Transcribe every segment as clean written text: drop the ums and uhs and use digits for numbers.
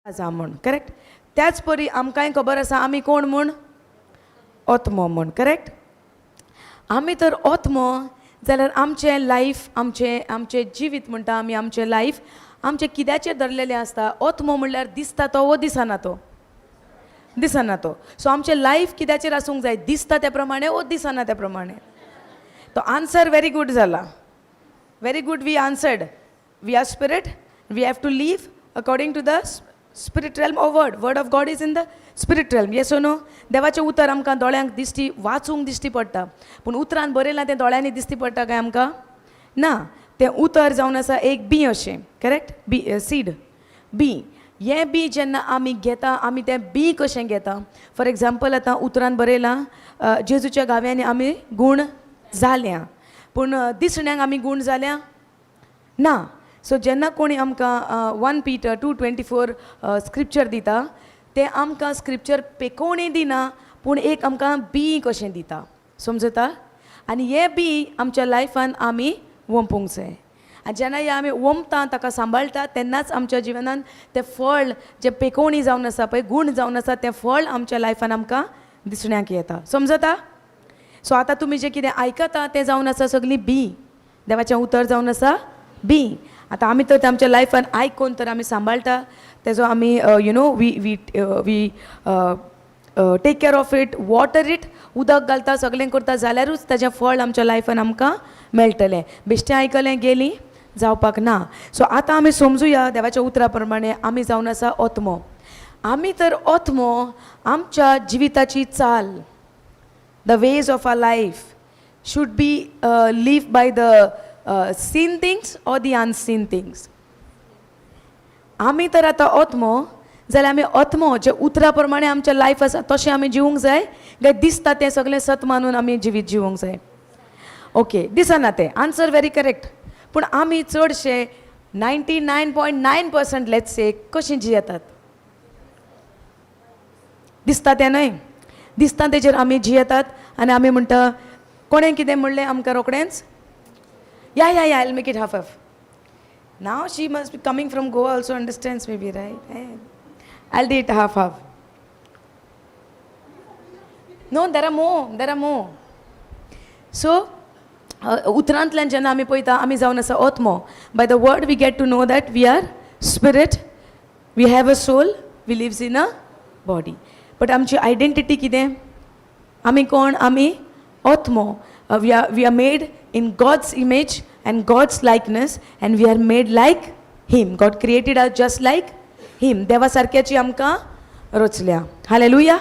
आसा म्हूण करेक्ट. त्याच परी आमकांय खबर आसा आमी कोण म्हूण ओत्मो म्हूण करेक्ट. आमी तर ओत्मो जाल्यार आमचें लायफ आमचें जिवीत म्हणटा आमी आमचें लायफ आमचें कित्याचेर धरलेलें आसता. ओत्मो म्हणल्यार दिसता तो वो दिसना तो दिसना तो. सो आमचें लायफ कित्याचेर आसूंक जाय दिसता त्या प्रमाणे वो दिसना त्या प्रमाणे. तो आन्सर वेरी गूड जाला. Very good we answered. We are spirit. We have to live according to the spirit realm of word of God is in the spirit realm. Yes or no. देवाचें उतर आमकां दोळ्यांक दिश्टी वाचूंक दिश्टी पडटा पूण उतरान बरयलां तें दोळ्यांनी दिश्टी पडटा काय आमकां ना. तें उतर जावन आसा एक बी अशें करेक्ट. बी सीड बी. हें बी जेन्ना आमी घेता आमी तें बी कशें घेता. फॉर एग्जाम्पल आतां उतरान बरयलां जेजूच्या गाव्यांनी आमी गूण जाल्यां पूण दिसण्याक आमी गूण जाल्यां ना. सो जेन्ना कोणी आमकां 1 Peter 2:24 स्क्रिप्चर दिता तें आमकां स्क्रिप्चर पेकोवणी दिना पूण एक आमकां बी कशें दिता. समजता. आनी हें बी आमच्या लायफान आमी वंपूंक जाय. आनी जेन्ना हे आमी वंपता ताका सांबाळटा तेन्नाच आमच्या जिवनान तें फळ जें पेकोवणी जावन आसा पळय गूण जावन आसा तें फळ आमच्या लायफान आमकां दिसण्याक येता. समजता. सो आतां तुमी जें कितें आयकता तें जावन आसा सगळीं बी. देवाचें उतर जावन आसा बी. आतां आमी तर आमच्या लायफान आयकून तर आमी सांबाळटा तेजो आमी you know we take care of it water it उदक घालता सगळें करता जाल्यारूच ताजें फळ आमच्या लायफान आमकां मेळटलें. बेश्टें आयकलें गेलीं जावपाक ना. सो आतां आमी समजुया देवाच्या उतरा प्रमाणे आमी जावन आसा ओत्मो. आमी तर ओत्मो आमच्या जिविताची चाल the ways of our life should be live by the seen things or the unseen things. आमी तर आतां ओत्मो जाल्यार आमी ओत्मो जे उतरा प्रमाणे आमचें लायफ आसा तशें आमी जिवूंक जाय काय दिसता तें सगळें सत मानून आमी जिवीत जिवूंक जाय. ओके दिसना तें आन्सर वेरी करेक्ट. पूण आमी चडशे 99.9% लेट्स से कशीं जियेतात. दिसता तें न्हय. दिसता तेजेर आमी जियेतात आनी आमी म्हणटा कोणें कितें म्हणलें आमकां रोखडेंच या I'll make it half. Now she must be coming from Goa also understands maybe right. I'll do it half. No, there are more. So उतरांतल्यान जेन्ना आमी पळयता आमी जावन आसा ओत्मो. By the word we get to know that we are spirit, we have a soul, we lives in a body. But आमची identity कितें. आमी कोण आमी ओत्मो. We are made in God's image and God's likeness and we are made like him. God created us just like him. देवा सारक्याची आमकां रचल्या. Hallelujah.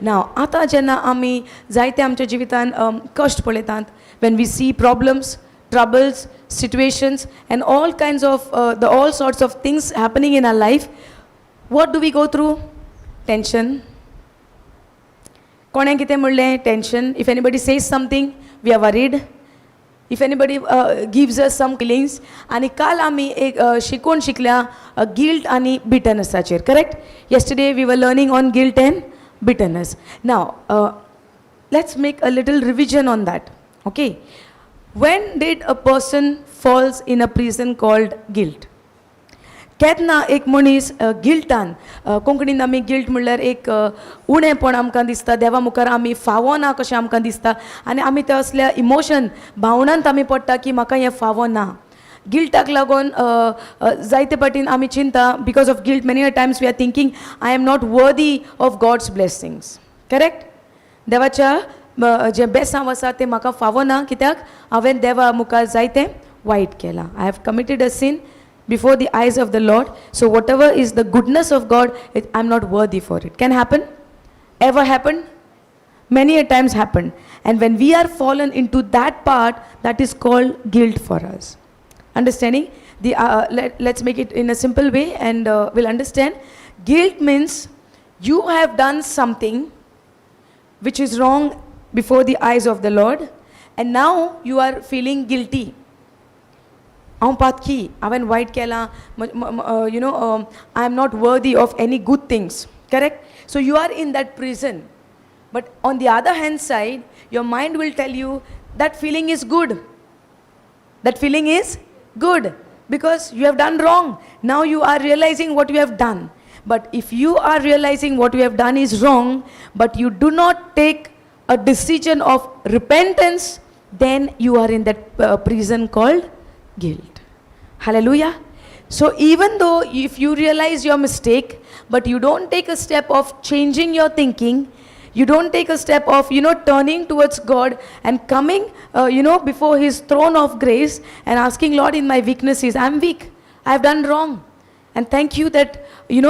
नाव आतां जेन्ना आमी जायते आमच्या जिवितान कश्ट पळयतात when we see problems, troubles, situations and all kinds of all sorts of things happening in our life, what do we go through? Tension. कोणें कितें म्हणलें tension. If anybody says something we are worried. If anybody gives us some feelings. आनी काल आमी एक शिकल्या guilt आनी बिटरनेसाचेर correct. Yesterday we were learning on guilt and bitterness. Now let's make a little revision on that. Okay. When did a person falls in a prison called guilt? केन्ना एक मनीस गिल्टान कोंकणीन आमी गिल्ट म्हणल्यार एक उणेपण आमकां दिसता देवा मुखार आमी फावो ना कशें आमकां दिसता आनी आमी ते असल्या इमोशन भावनांत आमी पडटा की म्हाका हें फावो ना. गिल्टाक लागून जायते पाटीन आमी चिंता because of guilt many times we are thinking I am not worthy of God's blessings correct. देवाच्या जें बेसांव आसा तें म्हाका फावो ना कित्याक हांवें देवा मुखार जायतें वायट केलां. I have committed a sin before the eyes of the Lord. So whatever is the goodness of God, I'm not worthy for it. Can happen? Ever happen? Many a times happen. And when we are fallen into that part, that is called guilt for us. Understanding? Let's make it in a simple way and we'll understand. Guilt means you have done something which is wrong before the eyes of the Lord and now you are feeling guilty. हांव पातकी हांवें वायट केलां you know I am not worthy of any good things correct. So you are in that prison but on the other hand side your mind will tell you that feeling is good. That feeling is good because you have done wrong. Now you are realizing what you have done. But if you are realizing what you have done is wrong, but you do not take a decision of repentance, then you are in that prison called guilt. Hallelujah. So even though if you realize your mistake, but you don't take a step of changing your thinking, you don't take a step of, turning towards God and coming, before His throne of grace and asking, Lord, in my weaknesses, I'm weak, I've done wrong. And thank you that,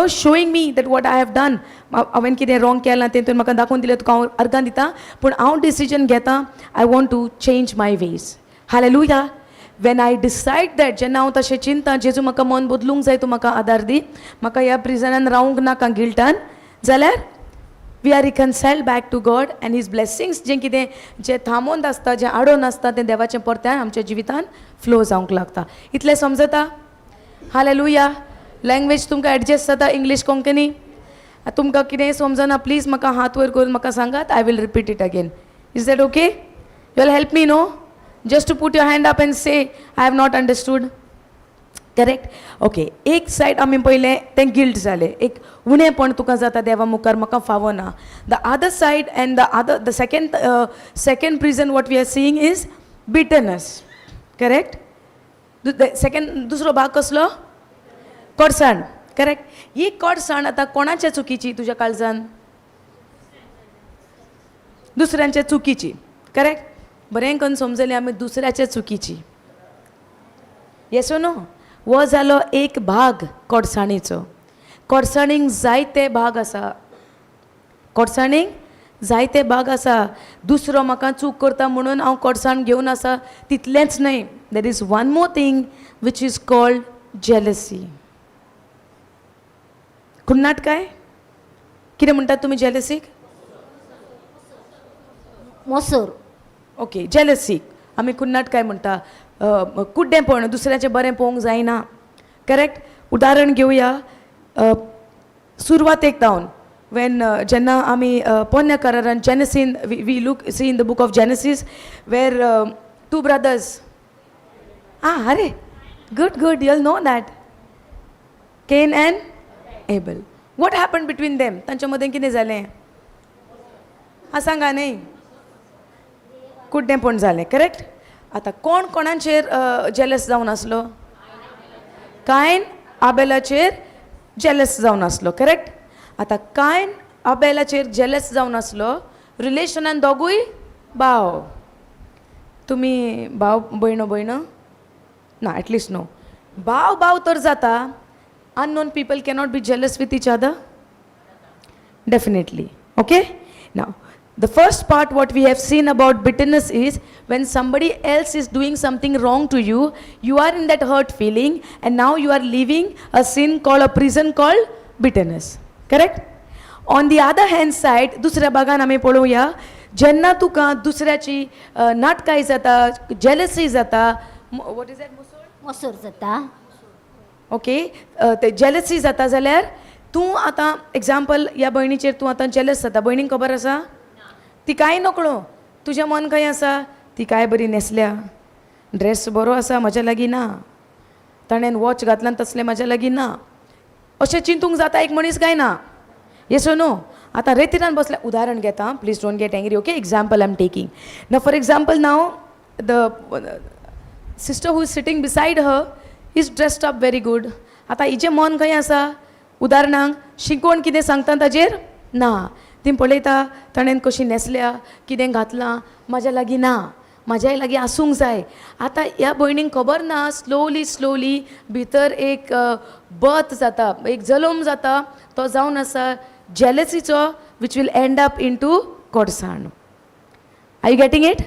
showing me that what I have done. हांवें कितें wrong केलां तें तुवें म्हाका दाखोवन दिलें, तुका हांव अर्गां दितां, पूण हांव डिसिजन घेतां, I want to change my ways. Hallelujah. When I decide that, जेन्ना हांव तशें चिंतां, जेजू म्हाका मन बदलूंक जाय, तूं म्हाका आदार दी, म्हाका ह्या प्रिजनान रावूंक नाका गिल्टान, जाल्यार we are reconciled back to God and His blessings जे थांबोवन आसता, जें आडोन आसता, तें देवाचें परत्यान आमच्या जिवितान फ्लो जावंक लागता. इतलें समजता? हालेलुया. लँग्वेज तुमकां एडजस्ट जाता, इंग्लीश कोंकणी? तुमकां कितेंय समजना, प्लीज म्हाका हात वयर करून म्हाका सांगात. I will repeat it again. Is that okay? You will help me, no? Just to put your hand up and say I have not understood. Correct? Okay. एक सायड आमी पयलें तें गिल्ट जालें, एक उणेपण तुका जाता देवा मुखार, म्हाका फावना. The other side and the second prison what we are seeing is bitterness. Correct? दुसरो भाग कसलो? कोडसाण. करेक्ट? ही कोडसाण आतां कोणाच्या चुकीची तुज्या काळजान? दुसऱ्यांच्या चुकीची. करेक्ट? बरें करून समजलें आमी, दुसऱ्याच्या चुकीची. Yes or no? वो जालो एक भाग कोडसाणीचो. कोडसाणीक जायते भाग आसा. कोडसाणीक जायते भाग आसा. दुसरो म्हाका चूक करता म्हणून हांव कोडसाण घेवन आसा तितलेंच न्हय. There is one more thing which is called jealousy. कुन्नाट काय? कितें म्हणटात तुमी जेलसीक? मोसोर. ओके. जेलसीक आमी कुन्नाट काय म्हणटा? कुड्डेपण, दुसऱ्याचें बरें पळोवंक जायना. करेक्ट? उदाहरण घेवया. सुरवातेक जावन जेन्ना आमी पोन्नेकारान जेनेसीन we see in the book of Genesis were two brothers. अरे good, you'll know that. Cain and Abel. What happened between them? तांच्या मदें कितें जालें? सांगा न्ही. कुड्डेपण जालें. करेक्ट? आतां कोण कोणाचेर जेलस जावन आसलो? कायन आबेलाचेर जेलस जावन आसलो. करेक्ट? आतां कायन आबेलाचेर जेलस जावन आसलो. रिलेशनान दोगूय भाव. तुमी भाव भयण ना, एटलिस्ट नो. भाव तर जाता. unknown people cannot be jealous with each other? Definitely. Okay? Now, the first part what we have seen about bitterness is when somebody else is doing something wrong to you, you are in that hurt feeling and now you are living a sin called a prison called bitterness. Correct? On the other hand side, दुसऱ्या भागान आमी पळोवया, जेन्ना तुका दुसऱ्याची नाटकाय जाता, jealousy जाता, what is that? मोसोर जाता. Okay. ते जेलसी जाता जाल्यार तूं आतां एग्जाम्पल ह्या भयणीचेर तूं आतां जेलस जाता. भयणीक खबर आसा ती कांय नकळो, तुजें मन खंय आसा? ती काय बरी न्हेसल्या, ड्रेस बरो आसा, म्हज्या लागीं ना, ताणें वॉच घातल्यान तसलें म्हज्या लागीं ना, अशें चिंतूंक जाता एक मनीस काय ना? Yes or no? आतां रेतीरान बसल्या, उदाहरण घेता, please don't get angry. Okay? Example I am taking now. For example now the sister who is sitting beside her is dressed up very good. आतां हिचें मन खंय आसा? उदाहरणांक शिकवण कितें सांगता ताजेर ना. ती पळयता ताणें कशी न्हेसल्या, कितें घातलां, म्हाज्या लागीं ना, म्हाज्याय लागीं आसूंक जाय. आतां ह्या भयणीक खबर ना, स्लोली भितर एक बर्थ जाता, एक जल्म जाता, तो जावन आसा जेलसीचो, which will end up into कोडसाण. Are you getting it?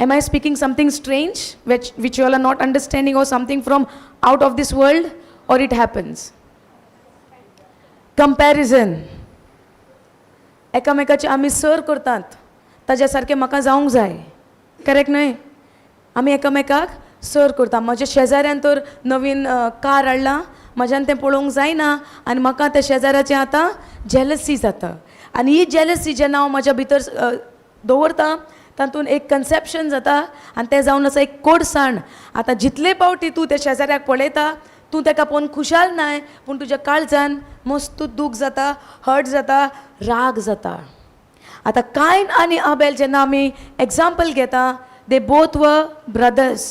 Am I speaking something strange which you all are not understanding, or something from out of this world, or it happens? Comparison. एकामेकाचे आमी sir करतात, ताज्या सारकें म्हाका जावंक जाय. Correct न्हय? आमी एकामेकाक सर करता. म्हज्या शेजाऱ्यान तर नवीन कार हाडलां, म्हाज्यान तें पळोवंक जायना आनी म्हाका त्या शेजाऱ्याचें आतां जेलसी जाता. आनी ही जेलसी जेन्ना हांव म्हाज्या भितर दवरता, तातूंत एक कन्सेप्शन जाता आनी तें जावन आसा एक कोडसाण. आतां जितले पावटी तूं त्या शेजाऱ्याक पळयता, तूं ताका पळोवन खुशाल नाय, पूण तुज्या काळजान मस्त दूख जाता, हर्ट जाता, राग जाता. आतां कायन आनी आबेल जेन्ना आमी एग्जाम्पल घेता, they both were brothers,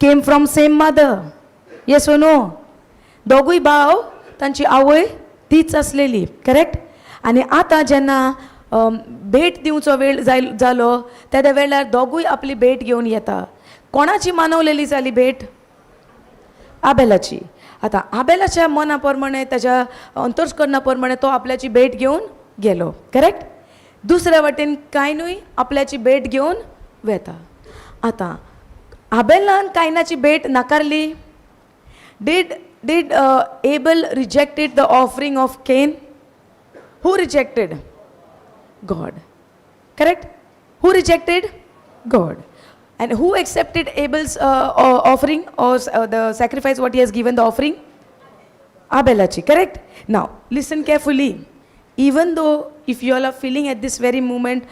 came from same mother. Yes or no? दोगूय भाव, तांची आवय तीच आसलेली, करेक्ट? आनी आतां जेन्ना भेट दिवचो वेळ जालो, त्या वेळार दोगूय आपली भेट घेवन येता. कोणाची मानवलेली जाली भेट? आबेलाची. आतां आबेलाच्या मना प्रमाणे, ताच्या अंतस्करणा प्रमाणे तो आपल्याची भेट घेवन गेलो, करेक्ट? दुसऱ्या वाटेन कायनूय आपल्याची भेट घेवन वेता. आतां आबेलान कायनाची भेट नाकारली. Did Abel rejected the offering of Cain? Who rejected? God. Correct? Who rejected? God. And who accepted Abel's offering or the sacrifice what he has given, the offering? Abelachi. Correct? Now, listen carefully. Even though if you all are feeling at this very moment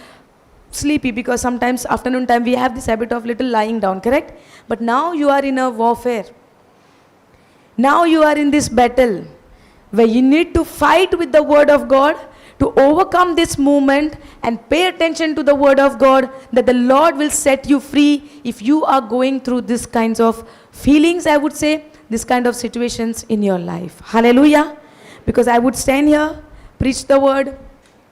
sleepy, because sometimes afternoon time we have this habit of little lying down, correct? But now you are in a warfare. Now you are in this battle where you need to fight with the word of God to overcome this movement and pay attention to the word of God, that the Lord will set you free if you are going through this kinds of feelings, I would say, this kind of situations in your life. Hallelujah. Because I would stand here, preach the word,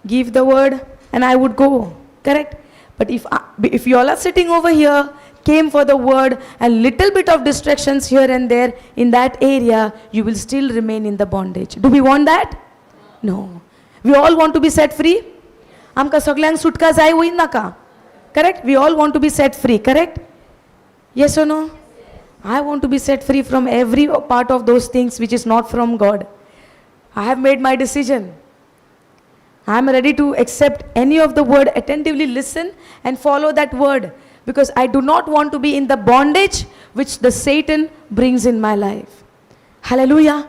give the word, and I would go, correct? But if you all are sitting over here, came for the word, and little bit of distractions here and there in that area, you will still remain in the bondage. Do we want that? No. We all want to be set free. आमकां सगळ्यांक सुटका जाय वय नाका, correct? We all want to be set free, correct? Yes or no? I want to be set free from every part of those things which is not from God. I have made my decision. I am ready to accept any of the word, attentively listen and follow that word, because I do not want to be in the bondage which the Satan brings in my life. Hallelujah.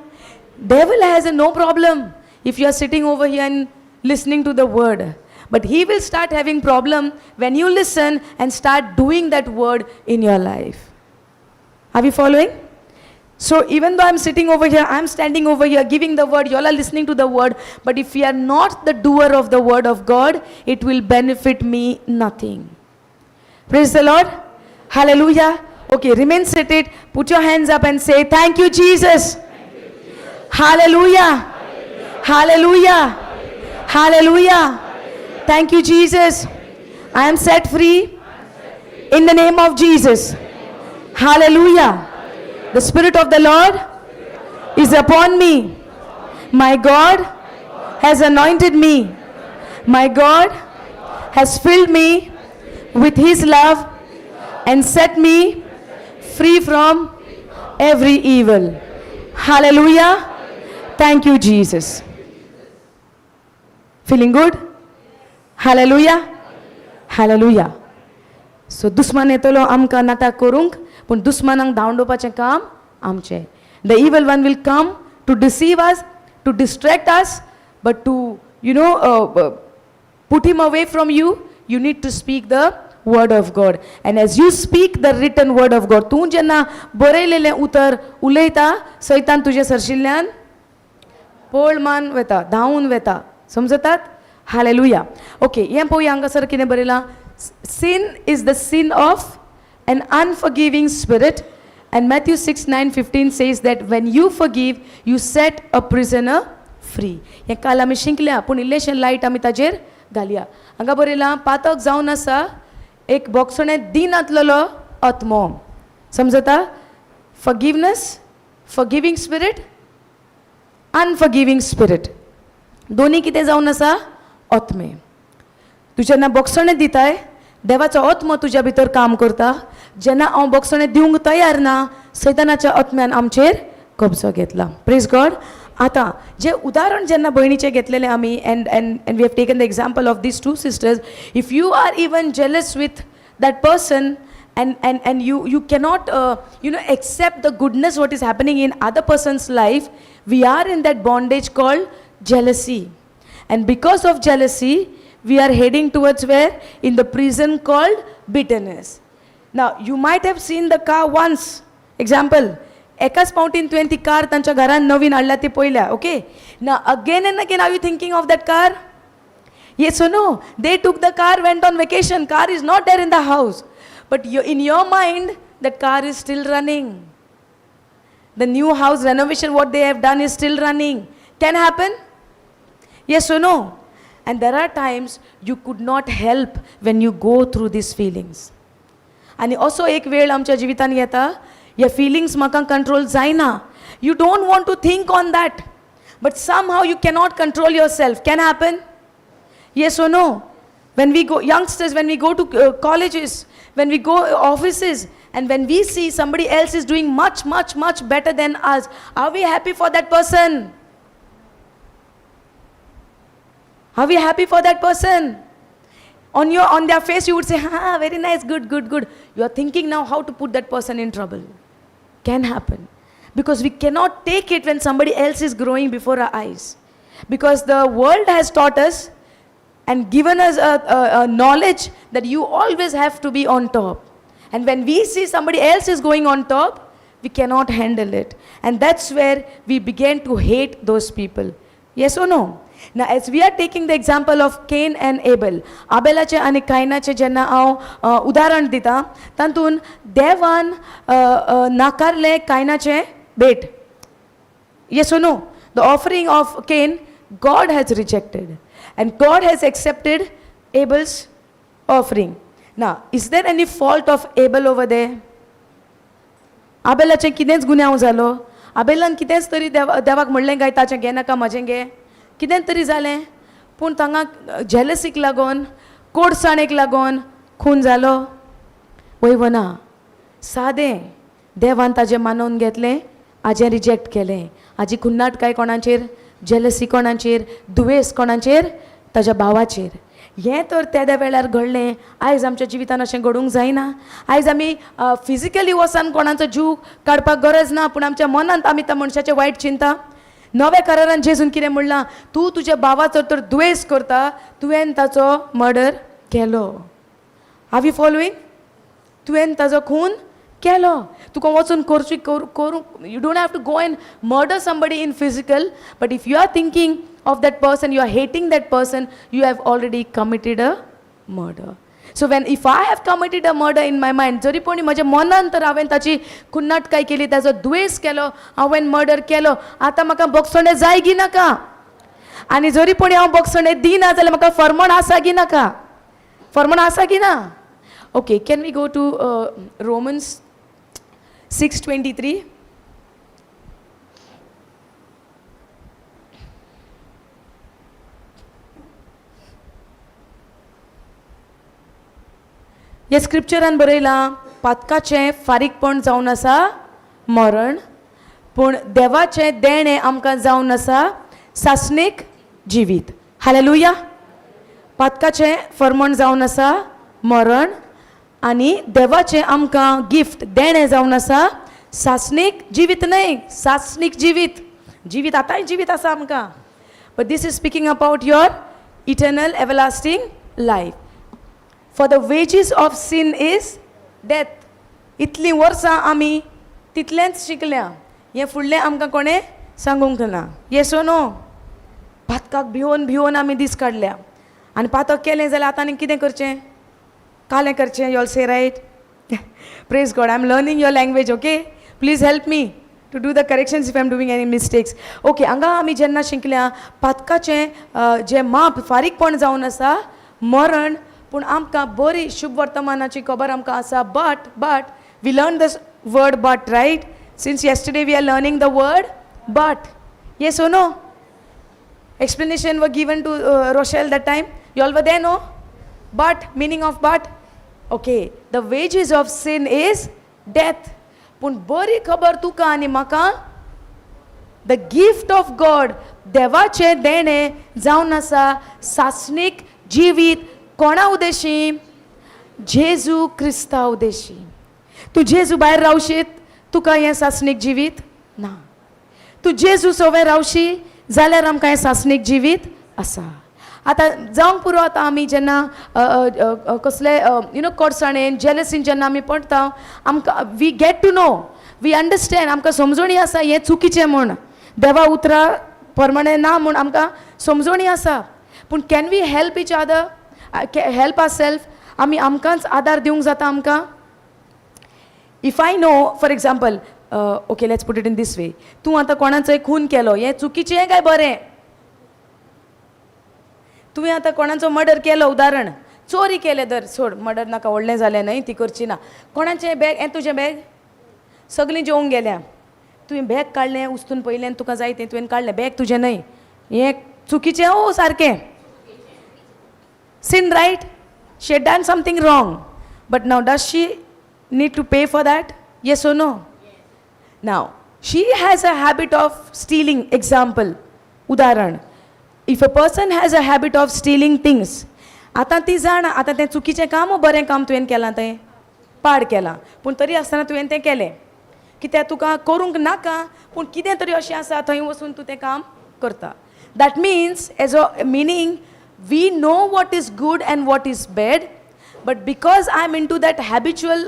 Devil has no problem if you are sitting over here and listening to the word, but he will start having problem when you listen and start doing that word in your life. Are we following? So even though I'm sitting over here, I'm standing over here giving the word, you all are listening to the word, but if we are not the doer of the word of God, it will benefit me nothing. Praise the Lord. Hallelujah. Okay, remain seated. Put your hands up and say, thank you, Jesus. Thank you, Jesus. Hallelujah. Hallelujah. Hallelujah. Hallelujah. Thank you, Jesus. I am set free in the name of Jesus. Hallelujah. The Spirit of the Lord is upon me. My God has anointed me. My God has filled me with His love and set me free from every evil. Hallelujah. Thank you, Jesus. Feeling good? Hallelujah. Hallelujah. So दुश्मन येतलो आमकां नाटक करूंक, पूण दुश्मनांक धांवडोवपाचें काम आमचें. The evil one will come to deceive us, to distract us, but to put him away from you, you need to speak the word of God. And as you speak the written word of God, तूं जेन्ना बरयलेलें उतर उलयता, सैतान तुजे सरशिल्ल्यान पळ मान वेता, धांवून वेता. समजतात? हालेलुया. ओके, हें पळोवया हांगासर कितें बरयलां. Sin is the sin of an unforgiving spirit, and Matthew 6:9-15 says that when you forgive, you set a prisoner free. हें काल आमी शिंकल्या, पूण इल्लेशें लायट आमी ताजेर घालया. हांगा बरयलां, पातक जावन आसा एक बोगसणें दिनांतलो आत्मो. समजता? Forgiveness, forgiving spirit, unforgiving spirit. दोन्ही कितें जावन आसा? आत्मे. तूं जेन्ना बोगसणें दिताय, देवाचो आत्मो तुज्या भितर काम करता. जेन्ना हांव बोगसणें दिवंक तयार ना, सैतानाच्या आत्म्यान आमचेर कब्जो घेतला. Praise God. आतां जे उदाहरण जेन्ना भयणीचें घेतलेलें आमी, and we have taken the example of these two sisters, if you are even jealous with that person and you cannot accept the goodness what is happening in other person's life, we are in that bondage called jealousy. And because of jealousy, we are heading towards where? In the prison called bitterness. Now, you might have seen the car once. Example, एकाच पावटीन तुवें ती car तांच्या घरान नवीन हाडल्या ती पळयल्या okay ना again and again are you thinking of that car yes or no they took the car went on vacation car is not there in the house but in your mind that car is still running the new house renovation what they have done is still running can happen yes or no and there are times you could not help when you go through these feelings आणि असो एक वेळ आमच्या जिवितान येता ह्या fillings म्हाका control जायना you don't want to think on that but somehow you cannot control yourself can happen yes or no when we go youngsters when we go to colleges when we go offices and when we see somebody else is doing much better than us are we happy for that person are we happy for that person on their face you would say ha very nice good you are thinking now how to put that person in trouble can happen because we cannot take it when somebody else is growing before our eyes because the world has taught us and given us a knowledge that you always have to be on top and when we see somebody else is going on top we cannot handle it and that's where we begin to hate those people yes or no now as we are taking the example of Cain and Abel आबेलाचे आणि कायनाचे जेन्ना हांव उदाहरण दिता तातून देवान नाकारले कायनाचे भेट yes or no the offering of Cain God has rejected and God has accepted Abel's offering now is there any fault of Abel over there आबेलाचे कितेंच गुन्यांव जालो आबेलान कितेंच तरी देवाक म्हणलें काय ताचें घे नाका म्हजें घे कितें तरी जालें पूण तांगा जेलसीक लागून कोडसाणेक लागून खून जालो वयव ना सादें देवान ताजें मानून घेतलें आजें रिजेक्ट केलें हाजी खुन्नाटकाय कोणाचेर जेलसी कोणाचेर दुवेस कोणाचेर ताज्या भावाचेर हें तर त्या वेळार घडलें आयज आमच्या जिवितान अशें घडूंक जायना आयज आमी फिजिकली वचून कोणाचो जीव काडपाक गरज ना पूण आमच्या मनांत आमी त्या मनशाचें वायट चिंता नव्या करारान जेजून कितें म्हणलां तूं तुज्या भावाचो तर दुयेस करता तुवें ताचो मर्डर केलो आर यू फॉलोईंग तुवें ताजो खून केलो तुका वचून करची करूं you don't have to go and murder somebody in physical but if you are thinking of that person you are hating that person you have already committed a murder so when if I have committed a murder in my mind जरी कोणी म्हज्या मनान तर हांवें ताची खुन्नाटकाय केली ताजो दुयेस केलो हांवें murder केलो आतां म्हाका बोगसणे जाय गी नाका आनी जरी कोणी हांव बोगसणे दिना जाल्यार म्हाका फर्मण आसा गी नाका फर्मण आसा की ना okay can we go to Romans 6:23 ह्या स्क्रिप्चरान बरयलां पातकाचें फारीकपण जावन आसा मरण पूण देवाचें देणें आमकां जावन आसा सासणीक जिवीत हालेलुया पातकाचें फर्मण जावन आसा मरण आनी देवाचें आमकां गिफ्ट देणें जावन आसा सासणीक जिवीत न्हय सासणीक जिवीत जिवीत आतांय जिवीत आसा आमकां but this is speaking about your eternal everlasting life For the wages of sin is death. इतलीं वर्सां आमी तितलेंच शिकल्या हें फुडलें आमकां कोणें सांगूंक ना येस ओ नो पातकाक भिवून आमी दीस काडल्या आनी पातक केलें जाल्यार आतां आनी कितें करचें कालें करचें you all say right praise God I am learning your language okay please help me to do the corrections if I am doing any mistakes okay हांगा आमी जेन्ना शिकल्या पातकाचें जें माप फारीकपण जावन आसा मरण पूण आमकां बरी शुभ वर्तमानाची खबर आमकां आसा but we learn this word but right since yesterday we are learning the word but yes or no explanation were given to Rochelle that time you all were there no but meaning of but okay the wages of sin is death पूण बरी खबर तुका आनी म्हाका the gift of God देवाचें देणें जावन आसा सासणीक जिवीत कोणा उदेशी जेजू क्रिस्ता उदेशी तूं जेजू भायर रावशीत तुका हें सासणीक जिवीत ना तूं जेजू सोबे रावशी जाल्यार आमकां हें सासणीक जिवीत आसा आतां जावंक पुरो आतां आमी जेन्ना कसले कोडसाणेन जेलसीन जेन्ना आमी पडटा आमकां we get to know we understand, आमकां समजणी आसा हें चुकीचें म्हूण, देवा उतरा प्रमाणे ना म्हूण आमकां समजणी आसा. पूण can we help each other, help our self? आमी आमकांच आदार दिवंक जाता आमकां? If I know, for example, okay let's put it in this way, तूं आतां कोणाचोय खून केलो, हें चुकीचें काय बरें? तुवें आतां कोणाचो मर्डर केलो, उदाहरण चोरी केले, दर सोड, मर्डर नाका, व्हडलें जालें न्हय, ती करची ना. कोणाचें बॅग, हें तुजें बॅग, सगळीं जेवंक गेल्या, तुवें बॅग काडलें, उस्तून पयलें तुका जाय तें तुवें काडलें, बॅग तुजें न्हय, हें चुकीचें ओ सारकें? sin, right? She had done something wrong, but now does she need to pay for that? Yes or no? Yes. Now she has a habit of stealing, example, udaharan, if a person has a habit of stealing things, आता ती जाणा आता तें चुकीचें काम ओ बरें काम तुवें केलां, तें पाड केलां, पूण तरी आसतना तुवें तें केलें, कित्याक तुका करूंक नाका, पूण कितें तरी अशें आसा थंय वचून तूं तें काम करता. That means, as a meaning, we know what is good and what is bad, but because I am into that habitual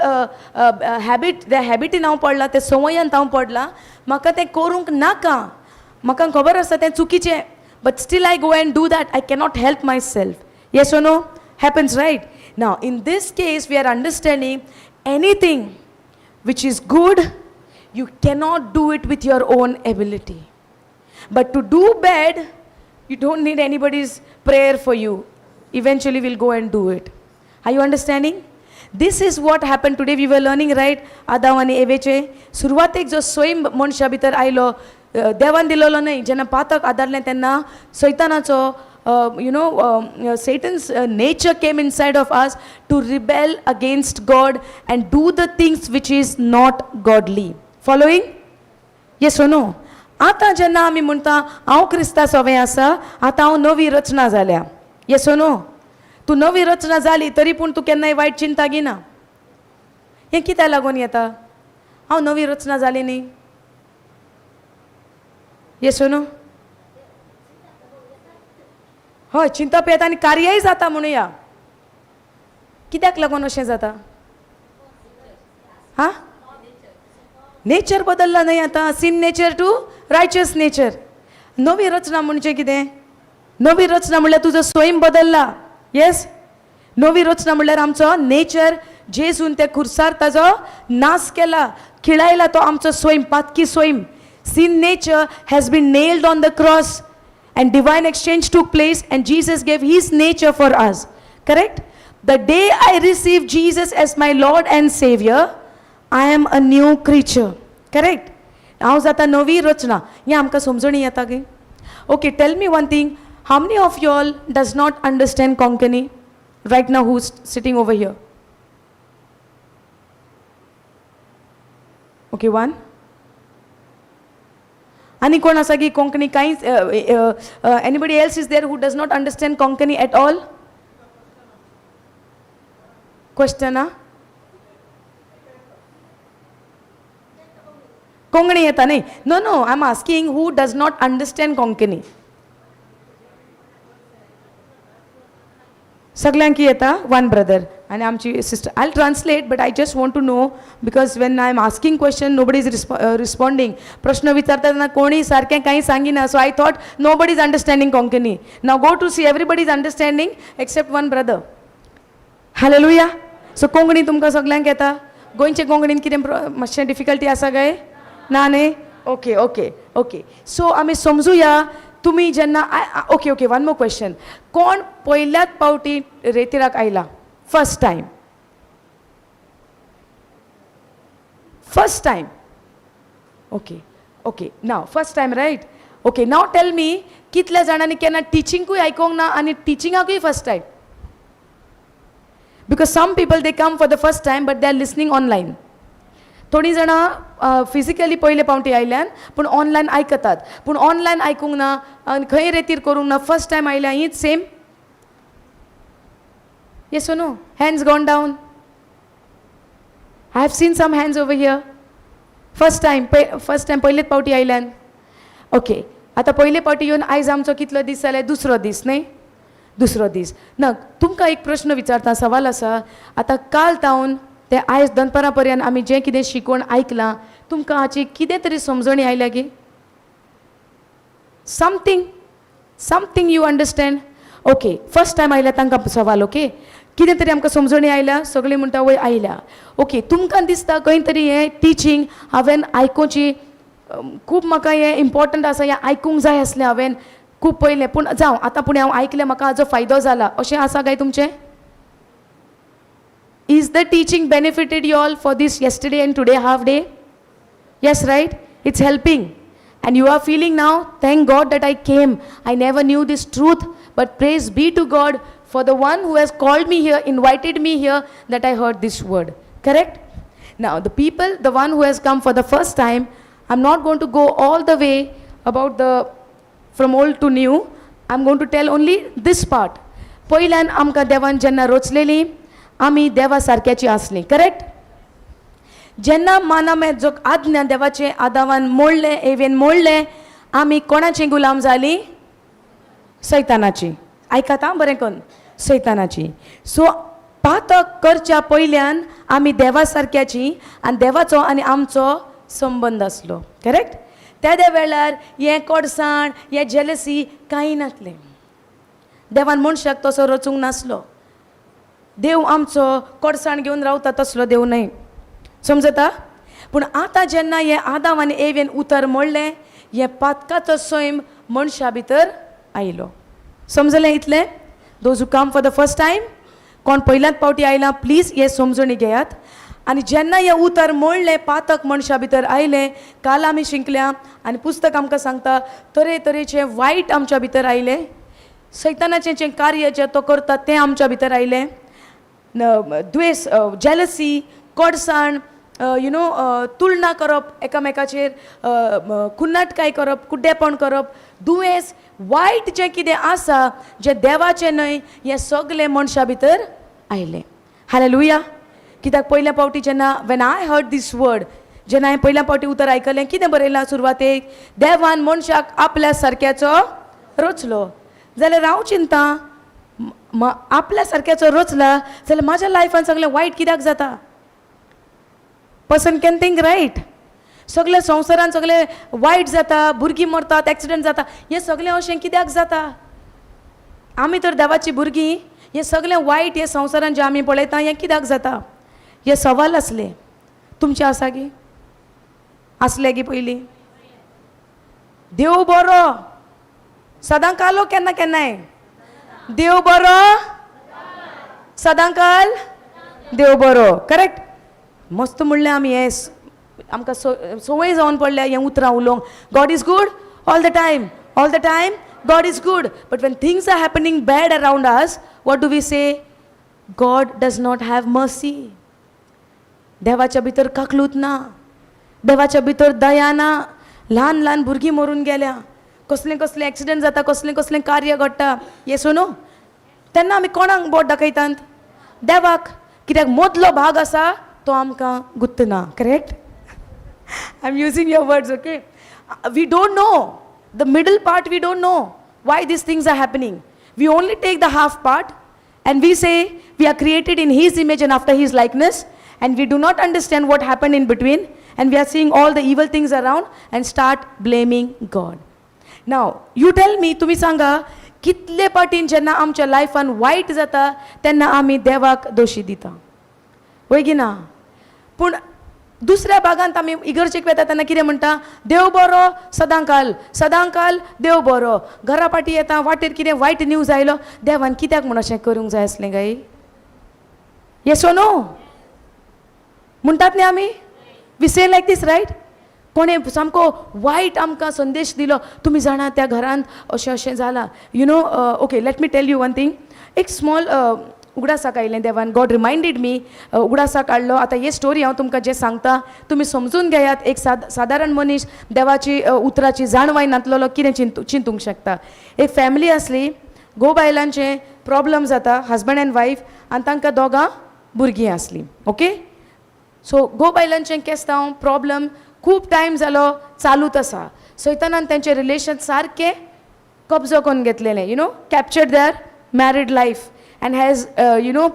habit, the habit in हांव पडला, ते संवयांत हांव पडला, म्हाका तें करूंक नाका, म्हाका खबर आसा तें चुकीचें, but still I go and do that. I cannot help myself. Yes or no? Happens, right? Now in this case we are understanding anything which is good, you cannot do it with your own ability, but to do bad, you don't need anybody's prayer for you. Eventually we'll go and do it. Are you understanding? This is what happened today. We were learning, right? Adam आणि एवेचे सुरवातेक जो स्वयं मनशा भितर आयलो, देवान दिलेलो न्हय, जेन्ना पातक आदारलें तेन्ना सैतानाचो Satan's nature came inside of us to rebel against God and do the things which is not godly. Following? Yes or no? आतां जेन्ना आमी म्हणटा हांव क्रिस्ता सवें आसा, आतां हांव नवी रचना जाल्या. Yes or no? तूं नवी रचना जाली तरी पूण तूं केन्नाय वायट चिंता घेयना. हें कित्याक लागून येता? हांव नवी रचना जाली न्ही. Yes or no? हय, चिंता येता आनी कार्यय जाता म्हणुया. कित्याक लागून अशें जाता? हां? नेचर बदलला न्हय आतां, सीन नेचर टू रायचस नेचर. नवी रचना म्हणजे कितें? नवी रचना म्हणल्यार तुजो स्वयं बदलला. येस? नवी रचना म्हणल्यार आमचो नेचर जेजून ते खुर्सार ताजो नाश केला, खिळायला तो आमचो स्वयं, पातकी स्वयं. Sin nature has been nailed on the cross and divine exchange took place and Jesus gave his nature for us. Correct? The day I received Jesus as my Lord and Savior, I am a new creature. Correct? हांव जाता नवी रचना. हें आमकां समजणी येता गे? Okay, tell me one thing. How many of you all does not understand Konkani right now, who's sitting over here? Okay, one. आणि कोण आसा की कोंकणी कांयच anybody else is there who does not understand Konkani at all? Question? Konkani येता न्ही? No, no, I'm asking who does not understand Konkani. सगळ्यांक येता? One brother आणि आमची sister. I'll translate, but I just want to know because when I'm asking question, nobody is responding. प्रश्न विचारताना कोणी सारकें काही सांगिना. So I thought nobody is understanding Konkani. Now go to see, everybody is understanding except one brother. Hallelujah. So Konkani तुमकां सगळ्यांक येता? गोंयचे कोंकणीन कितें मातशें डिफिकल्टी आसा काय? ना न्ही? Okay okay okay. सो आमी समजुया, तुमी जेन्ना okay okay, one more question. कोण पयल्याच पावटी रेतीराक आयला? First time? First time? Okay okay. Now first time, right? Okay. Now tell me, कितल्या जाणांनी केन्ना टिचिंगूय आयकोंक ना आनी टिचिंगाकूय first time? Because some people they come for the first time but they are listening online. थोडी जाणां फिजिकली पयले पावटी आयल्यान पूण ऑनलायन आयकतात, पूण ऑनलायन आयकूंक ना आनी खंय रेतीर करूंक ना, फर्स्ट टायम आयल्या हीच same? Yes or no? Hands gone down? I have seen some hands over here. First time पयलेच पावटी आयल्यान. ओके. आतां पयले पावटी येवन आयज आमचो कितलो दीस जाले? दुसरो दीस न्हय? दुसरो दीस. ना, तुमकां एक प्रश्न विचारता, सवाल आसा. आतां काल तावन ते आयज दनपारा पर्यंत आमी जें कितें शिकवण आयकलां तुमकां हाची कितें तरी समजणी आयल्या गे something you understand okay first time आयल्या तांकां सवाल ओके कितें तरी आमकां समजणी आयल्या सगळीं म्हणटा वय आयल्या ओके तुमकां दिसता खंय तरी हें टिचींग हांवें आयकुची खूब म्हाका हें इम्पॉर्टंट आसा हें आयकूंक जाय आसलें हांवें खूब पयलें पूण जावं आतां पूण हांव आयकलें म्हाका हाजो फायदो जाला अशें आसा काय तुमचें is the teaching benefited you all for these yesterday and today half day yes right it's helping and you are feeling now thank God that I came I never knew this truth but praise be to God for the one who has called me here invited me here that I heard this word correct now the people the one who has come for the first time I'm not going to go all the way about the from old to new I'm going to tell only this part पयल्यान आमकां देवान जेन्ना रचलेली आमी देवा सारक्याची आसली correct जेन्ना मानमे जो आज्ञा देवाचे आदावान मोडले एवेन मोडले आमी कोणाची गुलाम जाली सैतानाची आयकात आं बरें करून सैतानाची सो पातक करच्या पयल्यान आमी देवा सारक्याची आनी देवाचो आनी आमचो संबंद आसलो करेक्ट त्या वेळार हें कोडसाण हें जेलसी कांय नासलें देवान मनशाक तसो रचूंक नासलो देव आमचो कोडसाण घेवन रावता तसलो देव न्हय समजता पूण आतां जेन्ना हें आदाम आनी एवेन उतर मोडलें हें पातकाचो सैम मनशा भितर आयलो समजलें इतलें those who come for the first time कोण पयल्याच पावटी आयलां प्लीज हे समजून घेयात आनी जेन्ना हें उतर मोडलें पातक मनशा भितर आयलें काल आमी शिकल्या आनी पुस्तक आमकां सांगता तरेतरेचें वायट आमच्या भितर आयलें सैतानाचें जें कार्य जें तो करता तें आमच्या भितर आयलें द्वेस जेलसी कोडसाण यू नो तुलना करप एकामेकाचेर कुन्नाटकाय करप कुड्डेपण करप दुयेंस वायट जें कितें आसा जें देवाचें न्हय हें सगलें मनशा भितर आयलें हालेलुया कित्याक पयल्या पावटी जेन्ना when I heard this word जेन्ना हांवें पयल्या पावटी उतर आयकलें कितें बरयलां सुरवातेक देवान मनशाक आपल्या सारक्याचो रचलो जाल्यार हांव चिंता आपल्या सारक्याचो रचला जाल्यार म्हाज्या लायफान सगलें वायट कित्याक जाता पर्सन कॅन थिंक रायट सगळे संवसारान सगळे वायट जाता भुरगीं मरतात एक्सिडेंट जाता हें सगळें अशें कित्याक जाता आमी तर देवाची भुरगीं हें सगळें वायट हे संवसारान जें आमी पळयता हें कित्याक जाता हे सवाल आसले तुमचे आसा गी आसले गी पयलीं देव बरो सदां कालो केन्ना केन्नाय देव बरो सदां काल देव बरो करेक्ट मस्त म्हणलें आमी हें आमकां संवय जावन पडल्या हें उतरां उलोवंक God is good all the time God is good but when things are happening bad around us what do we say God does not have mercy देवाच्या भितर काकलूत ना देवाच्या भितर दया ना ल्हान ल्हान भुरगीं मरून गेल्या कसलें कसलें एक्सिडेंट जाता कसलें कसलें कार्य घडटा येसो न्हू तेन्ना आमी कोणाक बोट दाखयतात देवाक कित्याक मदलो भाग आसा तो आमकां गुत्तना correct I am using your words okay we don't know the middle part we don't know why this things are happening we only take the half part and we say we are created in his image and after his likeness and we do not understand what happened in between and we are seeing all the evil things around and start blaming God. Now you tell me तुम्ही सांगा कितले पाटीन जेन्ना आमच्या लायफान वायट जाता तेन्ना आमी देवाक दोशी दिता वय गी ना पूण दुसऱ्या भागांत आमी इगर्जेक वेता तेन्ना कितें म्हणटा देव बरो सदां काल देव बरो घरा पाटी येता वाटेर कितें वायट न्यूज आयलो देवान कित्याक म्हण अशें करूंक जाय आसलें गाय येसो नो म्हणटात न्ही आमी वी से लायक दीस रायट कोणें सामको वायट आमकां संदेश दिलो तुमी जाणा त्या घरांत अशें अशें जालां you know okay let me tell you one thing एक स्मॉल उगडासाक आयलें देवान गॉड रिमायंडेड मी उगडासाक काडलो आतां ही स्टोरी हांव तुमकां जें सांगता तुमी समजून घेयात एक सादारण मनीस देवाची उतराची जाणवाय नातलोलो कितें चिंतूंक शकता एक फॅमिली आसली घोव बायलांचे प्रॉब्लम जाता हजबंड एंड वायफ आनी तांकां दोगां भुरगीं आसलीं ओके सो घोव बायलांचें केस्तांव प्रॉब्लम खूब टायम जालो चालूच आसा सैतानान तेंचें रिलेशन सारकें कब्जो करून घेतलेलें you know captured their married life and has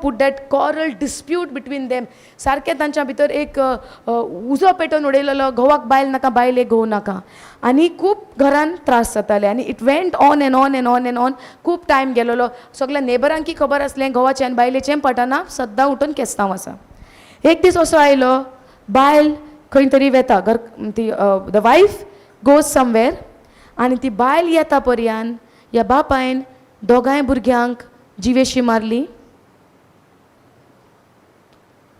put that quarrel dispute between them. सारकें तांच्या भितर एक उजो पेटोवन उडयलेलो, घोवाक बायल नाका, बायलेक घोव नाका, आनी खूब घरान त्रास जाताले, आनी it went on and on and on and on. खूब टायम गेलोलो. सगळ्या नेबरांकी खबर आसलें घोवाचें आनी बायलेचें पटना, सद्दां उठून केस्तांव आसा. एक दीस असो आयलो, बायल खंय तरी वेता, ती द वायफ गोज समवेर, आनी ती बायल येता पर्यान ह्या बापायन दोगांय भुरग्यांक जिवेशी मारली.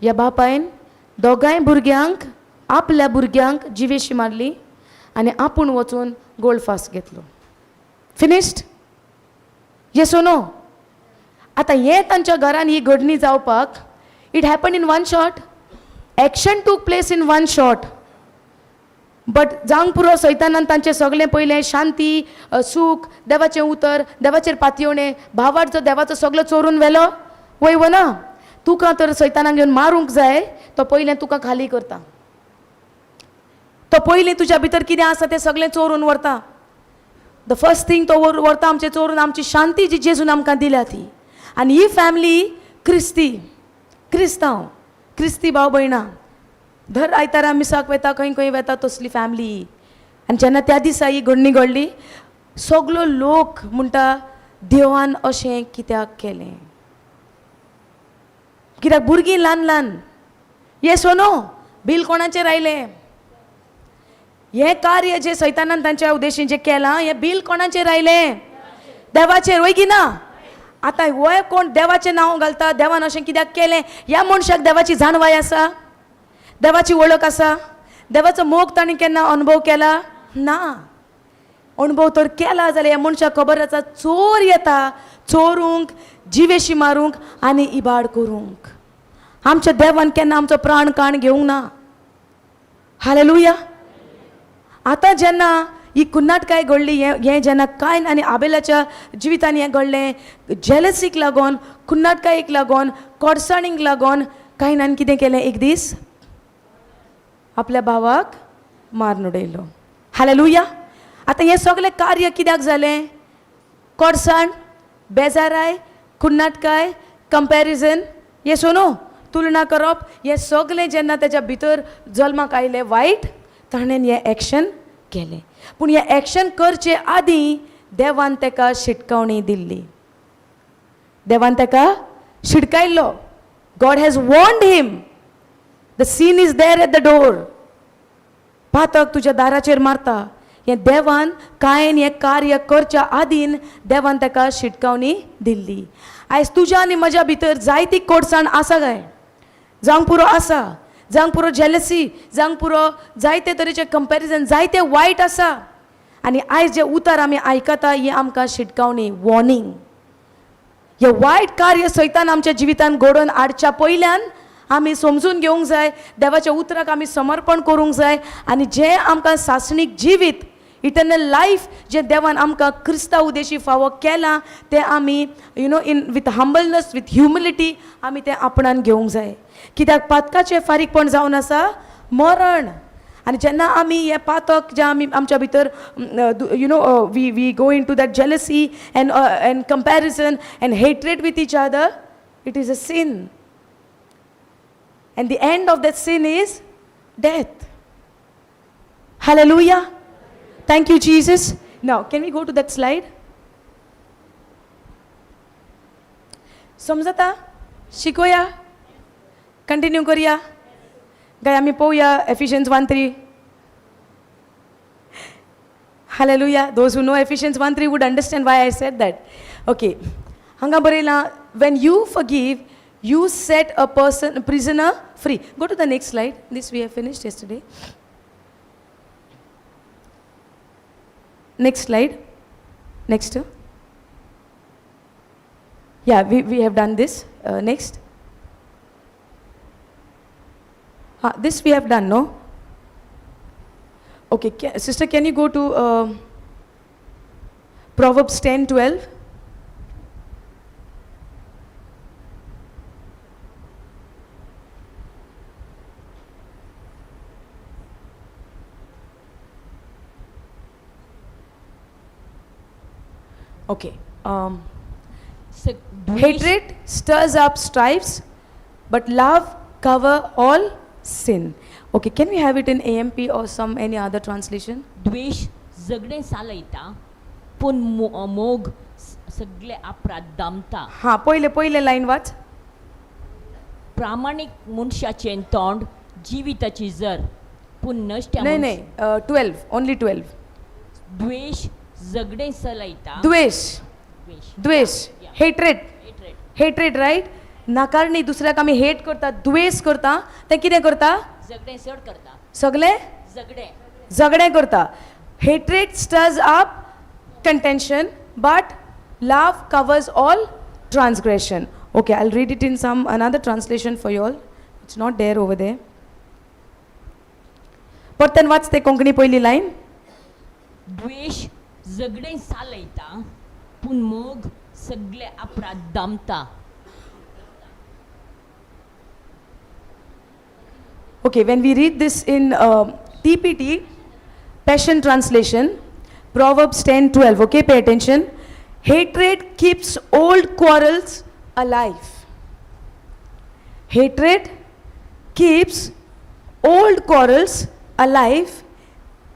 ह्या बापायन दोगांय भुरग्यांक, आपल्या भुरग्यांक जिवेशी मारली आनी आपूण वचून गोल्ड फास्ट घेतलो. फिनिश्ड? Yes or no? आतां हें तांच्या घरान ही घडणी जावपाक, it happen in one shot. Action took place in one shot. But जावंक पुरो सैतानान तांचें सगळें पयलें शांती, सूख, देवाचें उतर, देवाचेर पातयेवणें, भावार्थ जो देवाचो सगळो चोरून व्हेलो, वय ना, तुका तर सैतानाक घेवन मारूंक जाय, तो पयलें तुका खाली करता. तो पयलीं तुज्या भितर कितें आसा तें सगळें चोरून व्हरता. द फर्स्ट थिंग तो व्हरता आमचें चोरून आमची शांती जी जेजून आमकां दिल्या ती. आनी ही फॅमिली क्रिस्तांव, क्रिस्ती भाव भयणां, दर आयतारा मिसाक वेता, खंय खंय वेता, तसली फॅमिली. आनी जेन्ना त्या दिसा ही घडणी घडली, सगलो लोक म्हणटा देवान अशें कित्याक केलें? कित्याक भुरगीं ल्हान ल्हान. Yes or no? बील कोणाचेर आयलें? हें कार्य जे सैतानान तांच्या उद्देशीन जें केलां, हें बील कोणाचेर आयलें? देवाचेर, वय की ना? आतां वय कोण देवाचें नांव घालता, देवान अशें कित्याक केलें? ह्या मनशाक देवाची जाणवाय आसा? देवाची वळख आसा? देवाचो मोग ताणें केन्ना अनुभव केला? ना. अनुभव तर केला जाल्यार ह्या मनशाक खबर आसा, चोर येता चोरूंक, जिवेशी मारूंक आनी इबाड करूंक. आमच्या देवान केन्ना आमचो प्राण काण घेवंक ना. हालेलुया. आतां जेन्ना ही कुन्नाटकाय घडली, हें जेन्ना कायन आनी आबेलाच्या जिवितान हें घडलें, जेलसीक लागोन, कुन्नाटकायेक लागोन, कोडसाणीक लागोन कायनान कितें केलें? एक दीस आपल्या भावाक मारून उडयलो. हालेलुया. आतां हें सगळें कार्य कित्याक जालें? कोडसाण, बेजाराय, कुन्नाटकाय, कंपॅरिजन, येस ओ नो? तुलना करप, हें सगळें जेन्ना तेच्या भितर जल्माक आयलें वायट, ताणें हें एक्शन केलें. पूण हें एक्शन करचे आदीं देवान ताका शिटकावणी दिल्ली. देवान ताका शिटकायल्लो. God has warned him. The sin is there at the door. पातक तुज्या दाराचेर मारता. हें देवान कायन हें कार्य करच्या आदीन देवान ताका शिटकावणी दिल्ली. आयज तुज्या आनी म्हज्या भितर जायती कोडसाण आसा काय? जावंक पुरो आसा. जावंक पुरो जेलसी, जावंक पुरो जायते तरेचे कंपॅरिजन, जायते वायट आसा. आनी आयज जे उतर आमी आयकता, ही आमकां शिटकावणी, वॉर्निंग. हे वायट कार्य सैतान आमच्या जिवितान घडोवन हाडच्या पयल्यान आमी समजून घेवंक जाय, देवाच्या उतराक आमी समर्पण करूंक जाय, आनी जें आमकां सासणीक जिवीत, इटर्नल लायफ जें देवान आमकां क्रिस्तांव उद्देशी फावो केलां, तें आमी इन विथ हंबलनस, विथ ह्युमिलिटी आमी तें आपणान घेवंक जाय. कित्याक पातकाचें फारीकपण जावन आसा मरण. आनी जेन्ना आमी हें पातक जें आमी आमच्या भितर we go into that jealousy and comparison and hatred with each other, it is a sin. And the end of that sin is death. Hallelujah. Thank you, Jesus. Now, can we go to that slide? समजता? शिकोया? Continue करूया? काय आम्ही पोवया Ephesians 1:3. Hallelujah. Those who know Ephesians 1:3 would understand why I said that. Okay. हांगा बरयलां, when you forgive, you set a prisoner free. Go to the next slide. This we have finished yesterday. Next slide. Next. Yeah, we have done this. Next. This we have done, no? Okay, sister, can you go to Proverbs 10:12? Okay. Hatred stirs up strifes, but love cover all sin. Okay, can we have it in AMP or some any other translation? द्वेष झगडें सालयता पूण मोग सगळे अपराध दामता. हाँ, पहिले line watch. प्रामाणीक मनशाचें तोंड जिविताची जर पूण नश्ट्या नाही 12, ओनली 12. द्वेष झगडें सालयता. द्वेष, हेट्रेड, Hatred. Hatred, right. नाकारणी दुसऱ्याक आमी हेट करता, द्वेष करता, ते कितें करता? झगडें चड करता. सगळे झगडें करता. Hatred stirs up contention, but love covers all transgression. Okay, I'll read it in some another translation for you all. It's not there over there. परतन वाच ते कोंकणी पहिली लाईन. द्वेष झगडें सालयता पूण मोग सगळे अपराध दामता. Okay, when we read this in TPT, Passion Translation, Proverbs 10:12, okay, pay attention. Hatred keeps old quarrels alive. Hatred keeps old quarrels alive.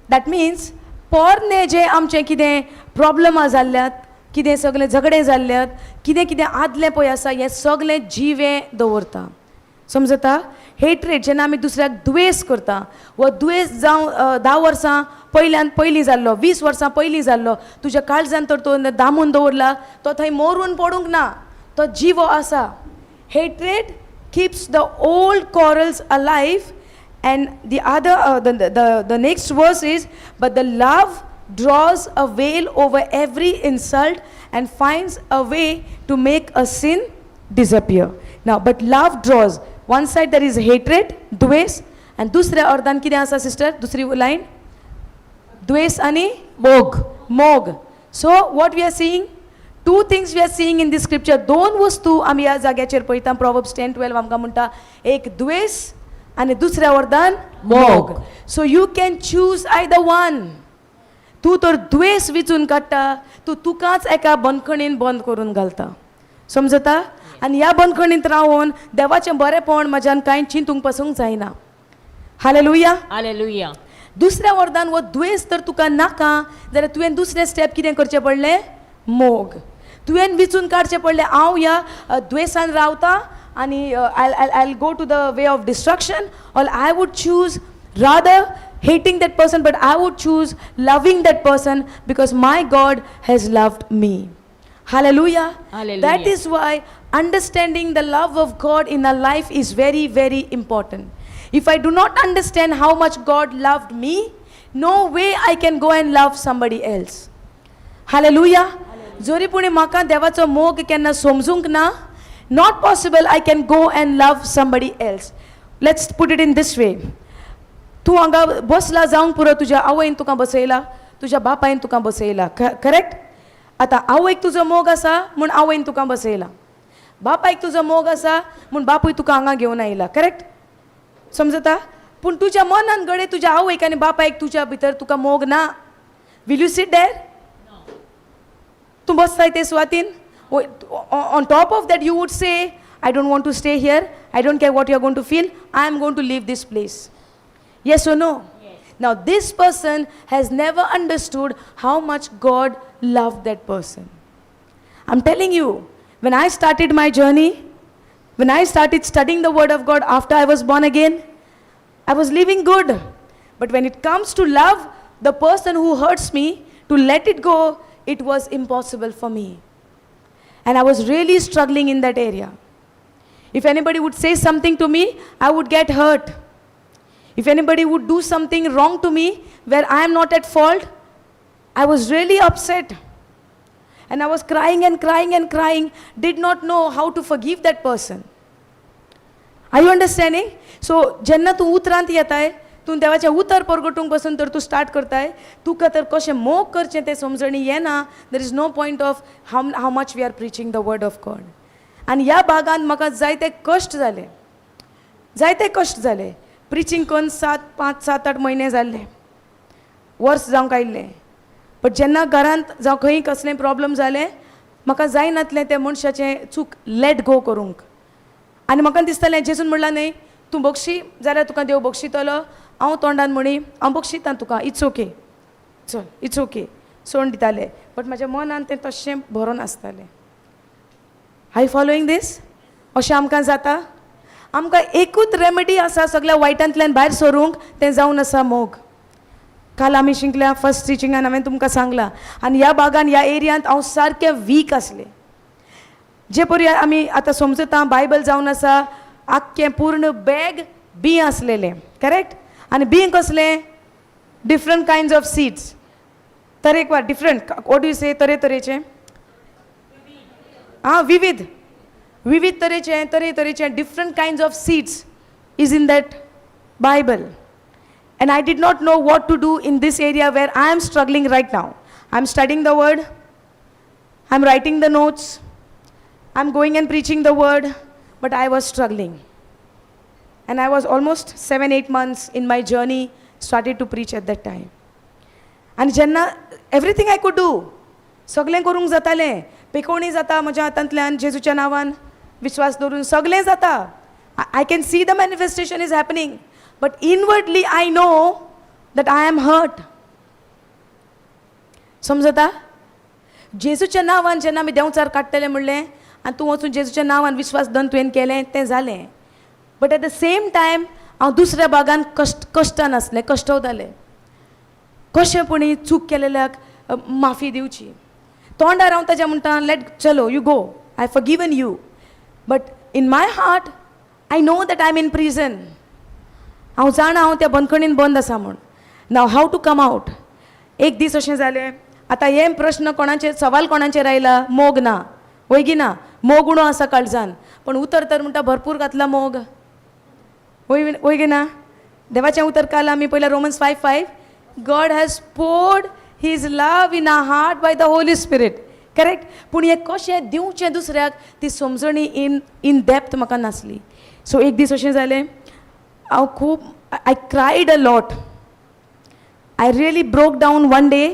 That means, पोरने जे आमचे कितें प्रॉब्लमां जाल्ल्यात, कितें सगळें झगडें जाल्ल्यात, कितें आदलें पळय आसा, हें सगळें जिवें दवरता. समजता? हेट्रेड जेन्ना आमी दुसऱ्याक द्वेष करता, वो द्वेष जावं 10 वर्सां पयलीं जाल्लो, 20 वर्सां पयलीं जाल्लो, तुज्या काळजान तर तो दामून दवरला, तो थंय मोरून पडूंक ना, तो जिवो आसा. Hatred keeps the old quarrels alive. And the other, the next verse is, but the love draws a veil over every insult and finds a way to make a sin disappear. Now, but love draws. One side there is hatred, द्वेष, and दुसऱ्या अर्धान कितें आसा sister? दुसरी line, द्वेष आणि मोग. So what we are seeing? Two things we are seeing in this scripture. दोन वस्तू आमी ह्या जाग्याचेर पळयता. Proverbs 10:12 आमकां म्हणटा, एक द्वेष आणि दुसऱ्या अर्धान मोग. So you can choose either one. तूं तर द्वेष विचून काडटा, तूं तुकाच एका बंदखणीन बंद करून घालता. समजता? आनी ह्या बंदखणींत रावून देवाचें बरेंपण म्हज्यान कांय चिंतूंक पासूंक जायना. हालेलुया. हालेलुया. दुसऱ्या वर्दान वो द्वेष तर तुका नाका जाल्यार तुवें दुसरें स्टेप कितें करचें पडलें? मोग. तुवें विचून काडचें पडलें, हांव ह्या द्वेषान रावता आनी I'll go to the way of destruction, or I would choose rather hating that person, but I would choose loving that person because my God has loved me. Hallelujah. Hallelujah. That is why understanding the love of God in our life is very, very important. If I do not understand how much God loved me, no way I can go and love somebody else. Hallelujah. जोरी पुणे म्हाका देवाचो मोग केन्ना समजूंक ना, not possible I can go and love somebody else. Let's put it in this way. तूं हांगा बसला जावंक पुरो, तुज्या आवयन तुका बसयला, तुज्या बापायन तुका बसयला, करेक्ट? आतां आवयक तुजो मोग आसा म्हूण आवयन तुका बसयला, बापायक तुजो मोग आसा म्हूण बापूय तुका हांगा घेवन आयला, करेक्ट? समजता? पूण तुज्या मनान घडये तुज्या आवयक आनी बापायक तुज्या भितर तुका मोग ना. विल यू सिट देर? तूं बसताय ते सुवातीन? On top of that, you would say, I don't want to stay here. I don't care what you're going to feel. I am going to leave this place. Yes or no? Yes. Now, this person has never understood how much God loved that person. I'm telling you, when I started my journey, when I started studying the Word of God after I was born again, I was living good. But when it comes to love the person who hurts me, to let it go, it was impossible for me. And I was really struggling in that area. If anybody would say something to me, I would get hurt. If anybody would do something wrong to me where I am not at fault, I was really upset. And I was crying and crying and crying, did not know how to forgive that person. Are you understanding? So, जेन्ना तूं उतरांत येताय, तूं देवाचें उतर परगटूंक पासून तर तूं start करताय, तुका तर कशें मोग करचें तें समजणी येना, there is no point of how much we are preaching the word of God. आनी ह्या भागांत म्हाका जायते कश्ट जाले, प्रिचींग करून 5-7-8 म्हयने जाल्ले, वर्स जावंक आयिल्ले. बट जेन्ना घरांत जावं खंय कसलें प्रॉब्लम जालें, म्हाका जायनातलें त्या मनशाचें चूक लेट गो करूंक. आनी म्हाका दिसतालें जेजून म्हणलां न्ही तूं बक्षी जाल्यार तुका देव बक्षितलो. हांव तोंडान म्हणी हांव बक्षितां तुका, इट्स ओके, चल इट्स ओके, सोडून दितालें. बट म्हाज्या मनान तें तशें भरोन आसतालें. आय फॉलोईंग दीस? अशें आमकां जाता? आमकां एकूच रेमेडी आसा सगळ्या वायटांतल्यान भायर सरूंक, तें जावन आसा मोग. काल आमी शिकल्या फर्स्ट टिचिंगान हांवें तुमकां सांगलां. आनी ह्या भागान ह्या एरियांत हांव सारकें वीक आसलें. जे परी आमी आतां समजता बायबल जावन आसा आख्खें पूर्ण बॅग बी आसलेलें, करेक्ट? आनी बी कसलें? Different kinds of seeds. तरेकवार different, what do you say? तरेतरेचे, विविध विविध तरेचे different kinds of seeds is in that Bible. And I did not know what to do in this area where I am struggling right now. I'm studying the word, I'm writing the notes, I'm going and preaching the word, but I was struggling. And I was almost 7-8 months in my journey, started to preach at that time. And jenna everything I could do, सगळें करूंक जातालें. पेकोवणी जाता म्हज्या हातांतल्यान जेजूच्या नांवान विश्वास दवरून सगळें जाता. I can see the manifestation is happening. But inwardly I know that I am hurt. समजता? जेजूच्या नांवान जेन्ना आमी देंवचार काडटले म्हणलें आनी तूं वचून जेजूच्या नांवान विश्वास दन तुवें केलें तें जालें. But at the same time हांव दुसऱ्या भागान कश्टान आसलें, कश्टवतालें. कशेंपणी चूक केलेल्याक माफी दिवची. तोंडार हांव ताच्या म्हणटा लेट चलो you go, I forgiven you. But in my heart I know that I am in prison. हांव जाणा हांव त्या बंदखणीन बंद आसा म्हूण. Now have to come out. एक दीस अशें जालें. आतां हे प्रश्न कोणाचेर, सवाल कोणाचेर आयला? मोग ना, वयगी ना. मोग उणो आसा काळजान, पण उतर तर म्हणटा भरपूर घातला मोग, वयगी ना. देवाचें उतर काल आमी पयलें Romans 5:5. God has poured his love in our heart by the Holy Spirit, correct? पूण हें कशें दिवचें दुसऱ्याक ती समजणी इन डेप्थ म्हाका नासली. सो एक दीस अशें जालें, हांव खूब I cried a lot. I really broke down one day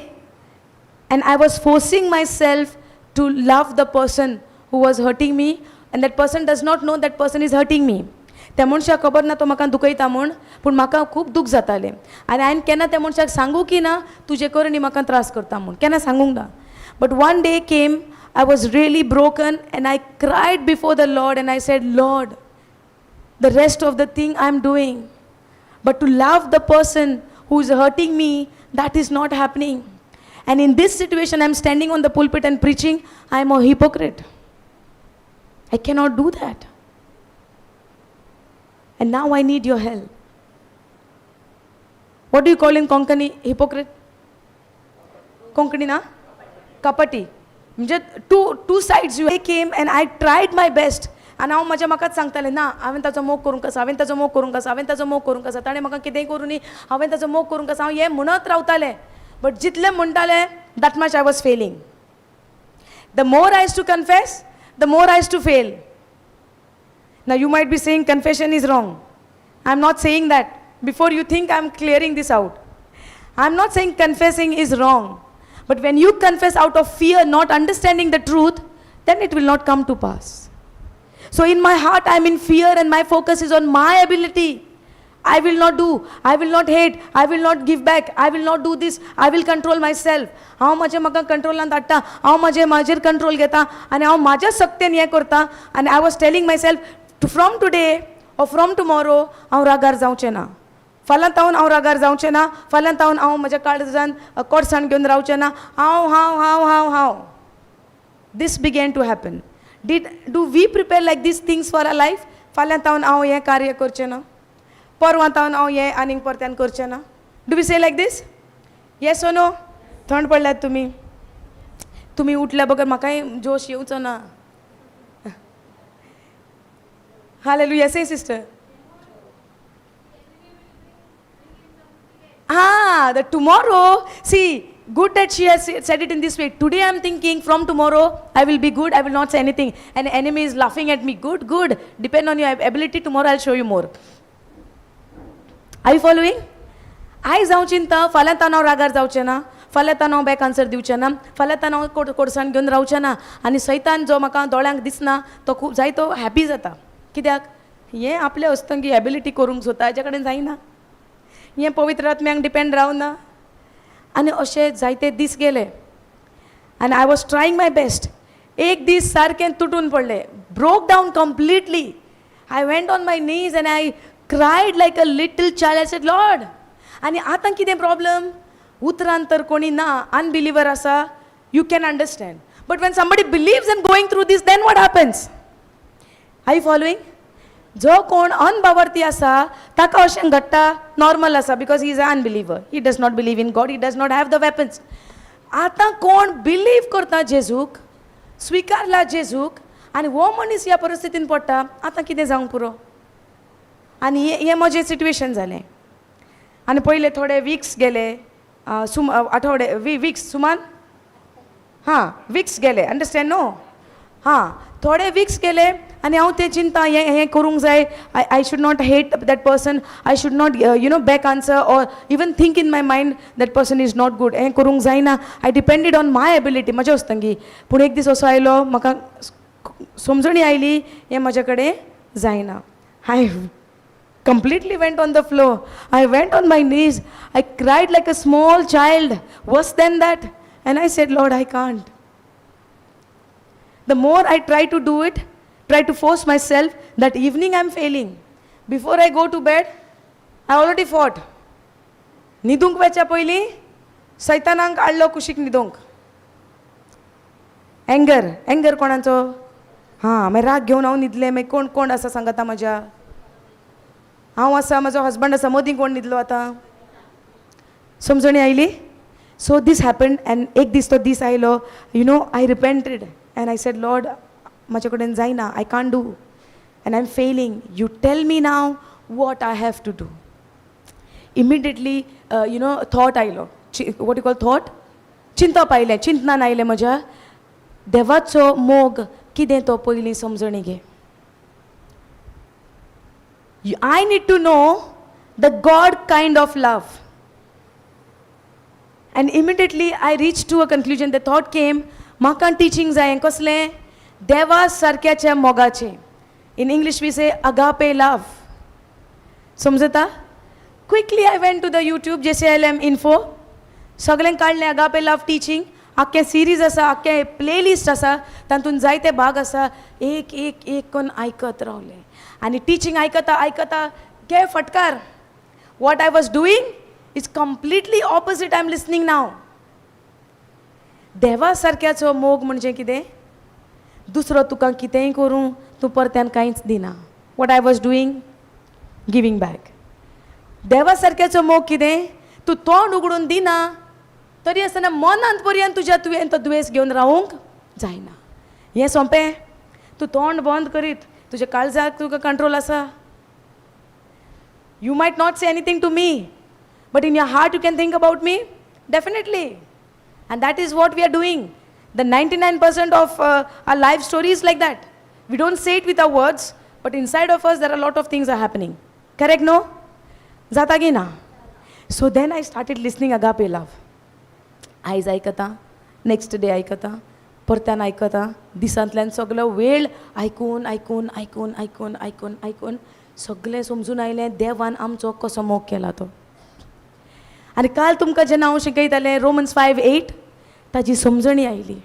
and I was forcing myself to love the person who was hurting me, and that person does not know that person is hurting me. त्या मनशाक खबर ना तो म्हाका दुखयता म्हूण, पूण म्हाका खूब दूख जातालें. आनी हांवें केन्ना त्या मनशाक सांगूं की ना तुजे करणी म्हाका त्रास करता म्हूण, केन्ना सांगूंक ना. But one day came, I was really broken and I cried before the Lord and I said, Lord, the rest of the thing I'm doing, but to love the person who is hurting me, that is not happening. And in this situation, I'm standing on the pulpit and preaching, I'm a hypocrite. I cannot do that. And now I need your help. What do you call in Konkani? Hypocrite? Konkani na? Kapati. म्हणजे two sides you came and I tried my best. आनी हांव म्हाज्या म्हाकाच सांगतालें ना हांवें ताचो मोग करूंक आसा, हांवें ताचो मोग करूंक आसा, हांवें ताचो मोग करूंक आसा. ताणें म्हाका कितेंय करूं न्ही, हांवें ताचो मोग करूंक आसा. हांव हें म्हणत रावतालें. बट जितलें म्हणटालें that much I was failing. The more I used to confess, the more I used to fail. Now you might be saying confession is wrong. I'm not saying that. Before you think I'm clearing this out. I'm not saying confessing is wrong. But when you confess out of fear, not understanding the truth, then it will not come to pass. So in my heart, I'm in fear and my focus is on my ability. I will not do, I will not hate, I will not give back, I will not do this, I will control myself. हांव म्हाका कंट्रोलांत हाडटा, हांव म्हाजेर control घेता आनी हांव म्हाज्या सक्तेन हें करता. आनी I was telling my self from today or from tomorrow हांव रागार जावचें ना. फाल्यां तावन हांव रागार जावचें ना. फाल्यां तावन हांव म्हज्या काळजान कोडसाण घेवन रावचें ना. हांव. This began to happen. Do we prepare like these things for our life? फाल्यां तावन हांव हें कार्य करचें ना. परवां तावन हांव हें आनीक परत्यान करचें ना. डू वी से लायक दीस? Yes or no? थंड पडल्यात तुमी उठल्या बगर म्हाकाय जोश येवचो ना. हालेलुया. से sister. The tomorrow, see, good that she has said it in this way. Today I'm thinking from tomorrow I will be good, I will not say anything. And the enemy is laughing at me. Good. Depend on your ability. Tomorrow I'll show you more. Are you following? आयज हांव चिंता फाल्यां तान हांव रागार जावचें ना, फाल्यां तान हांव बॅक आन्सर दिवचें ना, फाल्यां तान हांव कोडसाण घेवन रावचें ना आनी सैतान जो म्हाका दोळ्यांक दिसना तो खूब जायतो हॅपी जाता. कित्याक हें आपले अस्तंगी एबिलिटी करूंक सोदता हेजे कडेन जायना, हें पवित्र आत्म्यांक डिपेंड रावना. आनी अशे जायते दीस गेले आनी I was trying my best. एक दीस सारकें तुटून पडलें, broke down completely. I went on my knees and I क्रायड like a little child. I said Lord. आनी आतां कितें प्रॉब्लम? उतरान तर कोणी ना, अनबिलिवर आसा, you can understand. But when somebody believes in going through this, then what happens? I you following? जो कोण अनबावर्ती आसा ताका अशें घडटा, नॉर्मल आसा, because he is a unbeliever. He does not believe in God, he does not have the weapons. आतां कोण बिलीव करता जेजूक, स्विकारला जेजूक, आनी हो मनीस ह्या परिस्थितीन पडटा, आतां कितें जावंक पुरो? आनी हें म्हजें सिट्युएशन जालें. आनी पयले थोडे वीक्स गेले, आठवडे वीक्स सुमार, वीक्स गेले, अंडरस्टँड नो? थोडे वीक्स गेले आनी हांव तें चिंता हें करूंक जाय. I should not hate that person, I should not back answer or even think in my mind that person is not good. हें करूंक जायना. आय डिपेंडेड ऑन माय एबिलिटी, म्हजे वस्तंगी. पूण एक दीस असो आयलो, म्हाका समजणी आयली हें म्हजे कडेन जायना. आय completely went on the floor. I went on my knees. I cried like a small child, worse than that. And I said, Lord, I can't. The more I try to do it, try to force myself, that evening I'm failing. Before I go to bed, I already fought. Nidunk vecha poili, Saitanank allo kushik nidunk. Anger कोणाचो? मागीर राग घेवन हांव न्हिदलें. मागीर कोण आसा सांगाता म्हज्या? हांव आसा, म्हजो हजबंड आसा, मदीं कोण न्हिदलो आतां? समजणी आयली? So this happened. एंड एक दीस तो दीस आयलो, I repented and I said, Lord, म्हजे कडेन जायना, I can't do and I am failing. You tell me now what I have to do. Immediately thought आयलो. What you call thought? चिंतप आयलें. चिंतनान आयलें म्हज्या, देवाचो मोग कितें तो पयलीं समजणी घे. I need to know the God kind of love. And immediately I reached to a conclusion. The thought came, म्हाका teaching जाय कसलें? देवा सारक्याच्या मोगाचें. In English we say agape love. समजता? Quickly I went to the YouTube JCLM info. सगळें काडलें agape love teaching. आख्खें series आसा, आख्खें प्लेलिस्ट आसा, तातूंत जायते भाग आसा. एक एक एक कोन्न आयकत रावलें आनी टिचींग आयकता घे फटकार. What I was doing is completely opposite I am listening now. देवा सारक्याचो मोग म्हणजे कितें? दुसरो तुका कितेंय करूं, तूं परत्यान कांयच दिना. What I was doing? Giving back. देवा सारक्याचो मोग कितें? तूं तोंड उगडून दिना तरी आसतना मनांत पर्यंत तुज्या तुवें तो दुयेंस घेवन रावूंक जायना. हें सोंपें. तूं तोंड बंद करीत, तुज्या काळजाक तुका कंट्रोल आसा. You might not say anything to me, but in your heart you can think about me, definitely. And that is what we are doing. The 99% of our life story is like that. We don't say it with our words, but inside of us there are lot of things are happening. Correct no? जाता की ना? So then I started listening agape love. आयज आयकता, next day आयकता, परत्यान आयकता. दिसांतल्यान सगळो वेळ आयकून आयकून आयकून आयकून आयकून आयकून सगळें समजून आयलें देवान आमचो कसो मोग केला तो. आनी काल तुमकां जेन्ना हांव शिकयतालें रोमन्स 5:8 ताजी समजणी आयली.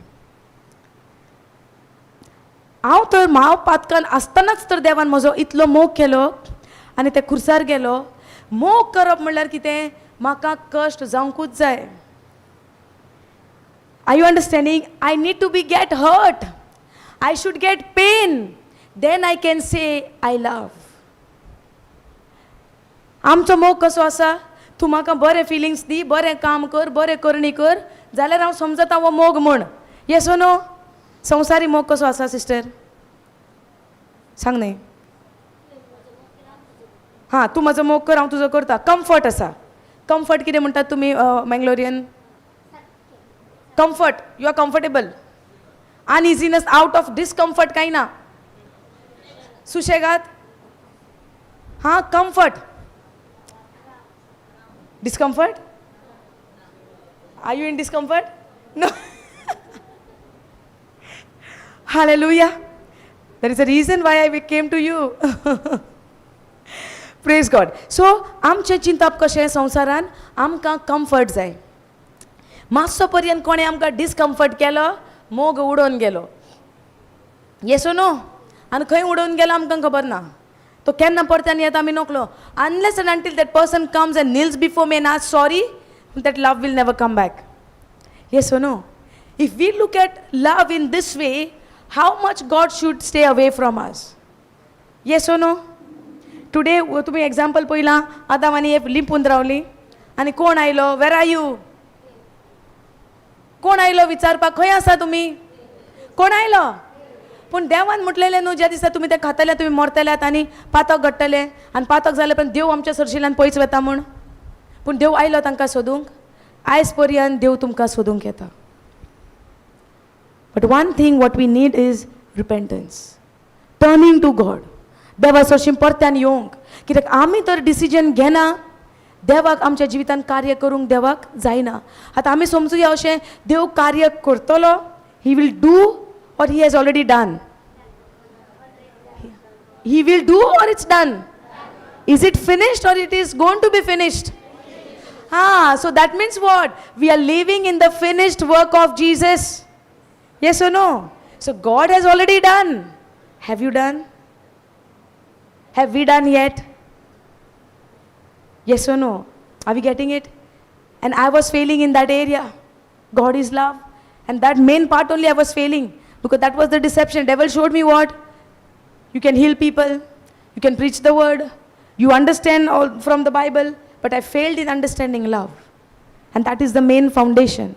हांव तर मांव पातकान आसतनाच तर देवान म्हजो इतलो मोग केलो आनी ते खुर्सार गेलो. मोग करप म्हणल्यार कितें? म्हाका कश्ट जावंकूच जाय. Are you understanding? I need to get hurt. I should get pain. Then I can say I love. आमचो मोग कसो आसा? तूं म्हाका बरें फिलिंग्स दी, बरें काम कर, बरें करणी कर, जाल्यार हांव समजता हो मोग म्हण. Yes or no? संवसारी मोग कसो आसा सिस्टर? सांग न्ही. तूं म्हजो मोग कर, हांव तुजो करता. कम्फर्ट आसा. कम्फर्ट कितें म्हणटात तुमी Mangalorean? comfort, you are comfortable. Uneasiness, out of discomfort काही ना. सुशेगात. comfort. Discomfort? Are you in discomfort? No. Hallelujah. There is a reason why I came to you. Praise God. So, आमचे चिंतप कशें संवसारान आमकां कम्फर्ट जाय. मातसो पर्यंत कोणें आमकां डिस्कम्फर्ट केलो, मोग उडोवन गेलो. Yes no? आनी खंय उडोवन गेलो आमकां खबर ना. तो केन्ना परत्यान येता आमी नोकलो. Unless and until that person comes and kneels before me and asks sorry, that love will never come back. Yes or no? If we look at love in this way, how much God should stay away from us? Yes or no? Today, तुम्ही example पळयलां, Adam आनी Eve लिंपून रावली आनी कोण आयलो? Where are you? कोण आयलो विचारपाक? खंय आसा तुमी? कोण आयलो? पूण देवान म्हटलेलें न्हू, ज्या दिसा तुमी तें खातले तुमी मरतल्यात आनी पातक घडटले आनी पातक जाले पण देव आमच्या सरशिल्यान पयस वता म्हूण. पूण देव आयलो तांकां सोदूंक. आयज पर्यंत देव तुमकां सोदूंक येता. But one thing what we need is repentance, turning to God. देवा सरशीं परत्यान येवंक. कित्याक आमी तर डिसिजन घेना, देवाक आमच्या जिवितान कार्य करूंक देवाक जायना. आतां आमी समजुया अशें, देव कार्य करतलो, he will do or he has already done? He will do or it's done? Is it finished or it is going to be finished? So that means what? We are living in the finished work of Jesus. Yes or no? So God has already done. Have you done? Have we done yet? Yes or no? Are we getting it? And I was failing in that area. God is love. And that main part only I was failing. Because that was the deception. Devil showed me what? You can heal people. You can preach the word. You understand all from the Bible. But I failed in understanding love. And that is the main foundation.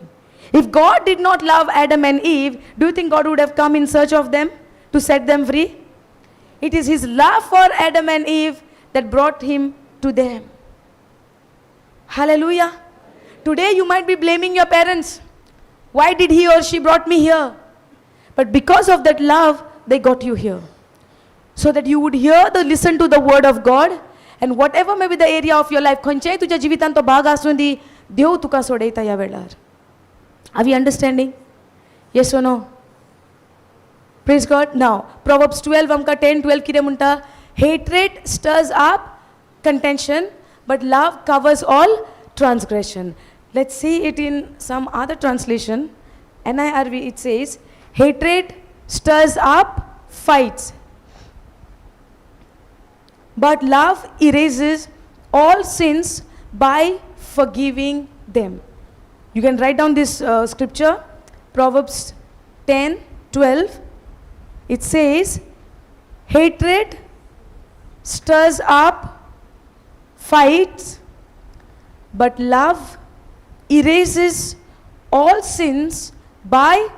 If God did not love Adam and Eve, do you think God would have come in search of them to set them free? It is His love for Adam and Eve that brought Him to them. Hallelujah. Today you might be blaming your parents. Why did he or she brought me here? But because of that love, they got you here. So that you would listen to the word of God, and whatever may be the area of your life, खंयच्याय तुज्या जिवितान तो भाग आसूं दी, देव तुका सोडयता ह्या वेळार. Are we understanding? Yes or no? Praise God. Now, Proverbs 12 आमकां 10-12 कितें म्हणटा? Hatred stirs up contention, but love covers all transgression. Let's see it in some other translation. NIRV, it says, hatred stirs up fights, but love erases all sins by forgiving them. You can write down this scripture, Proverbs 10:12. It says, hatred stirs up fights, but love erases all sins by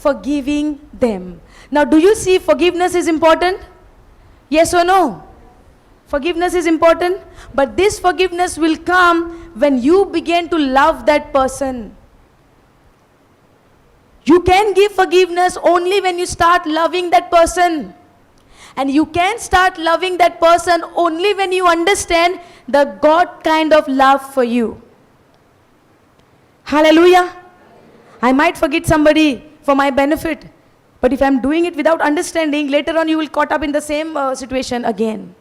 forgiving them. Now, do you see forgiveness is important? Yes or no? Forgiveness is important, but this forgiveness will come when you begin to love that person. You can give forgiveness only when you start loving that person. And you can start loving that person only when you understand the God kind of love for you. Hallelujah. I might forget somebody for my benefit, but if I'm doing it without understanding, later on you will caught up in the same situation again.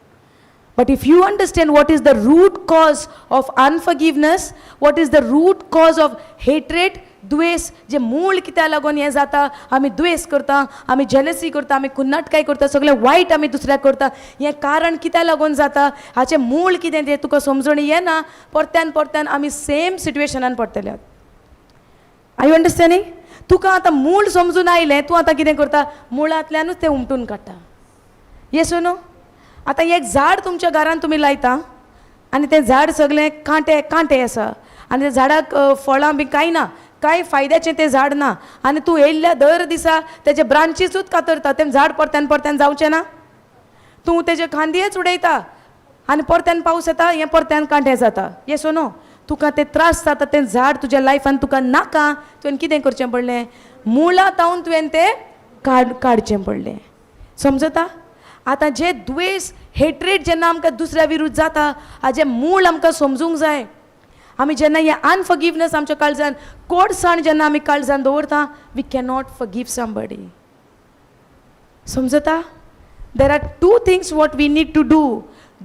But if you understand what is the root cause of unforgiveness, what is the root cause of hatred, द्वेष, जे मूळ कित्या लागून हें जाता, आमी द्वेष करता, आमी जेलसी करता, आमी कुन्नटकाय करता, सगळें वायट आमी दुसऱ्याक करता, हें कारण कित्या लागून जाता, हाचें मूळ कितें तें तुका समजून येना, परत्यान परत्यान आमी सेम सिट्युएशनान पडटले. Are you understanding? तुका आतां मूळ समजून आयलें, तूं आतां कितें करता, मुळांतल्यानूच तें उमटून काडटा. येस न्हू? आतां एक झाड तुमच्या घरान तुमी लायता आनी तें झाड सगळें कांटे कांटे आसा आनी त्या झाडाक फळां बी कांय ना, कांय फायद्याचें तें झाड ना, आनी तूं येयल्ल्या दर दिसा तेजे ब्रांचीसूच कातरता, तें झाड परत्यान परत्यान जावचें ना. तूं तेजे खांदयेच उडयता आनी परत्यान पावस येता, हें परत्यान कांटे जाता. येस न्हू? तुका ते त्रास जाता, तें झाड तुज्या लायफान तुका नाका, तुवें कितें करचें पडलें? मुळां तावन तुवें तें काडचें पडलें. समजता? आतां जे द्वेष, हेट्रेड जेन्ना आमकां दुसऱ्या विरुद्ध जाता, हाजें मूळ आमकां समजूंक जाय. आमी जेन्ना हे अनफॉरगिवनेस आमच्या काळजान कोडसाण जेन्ना आमी काळजान दवरता वी कॅनॉट फॉरगिव समबडी. समजता? There are two things what we need to do.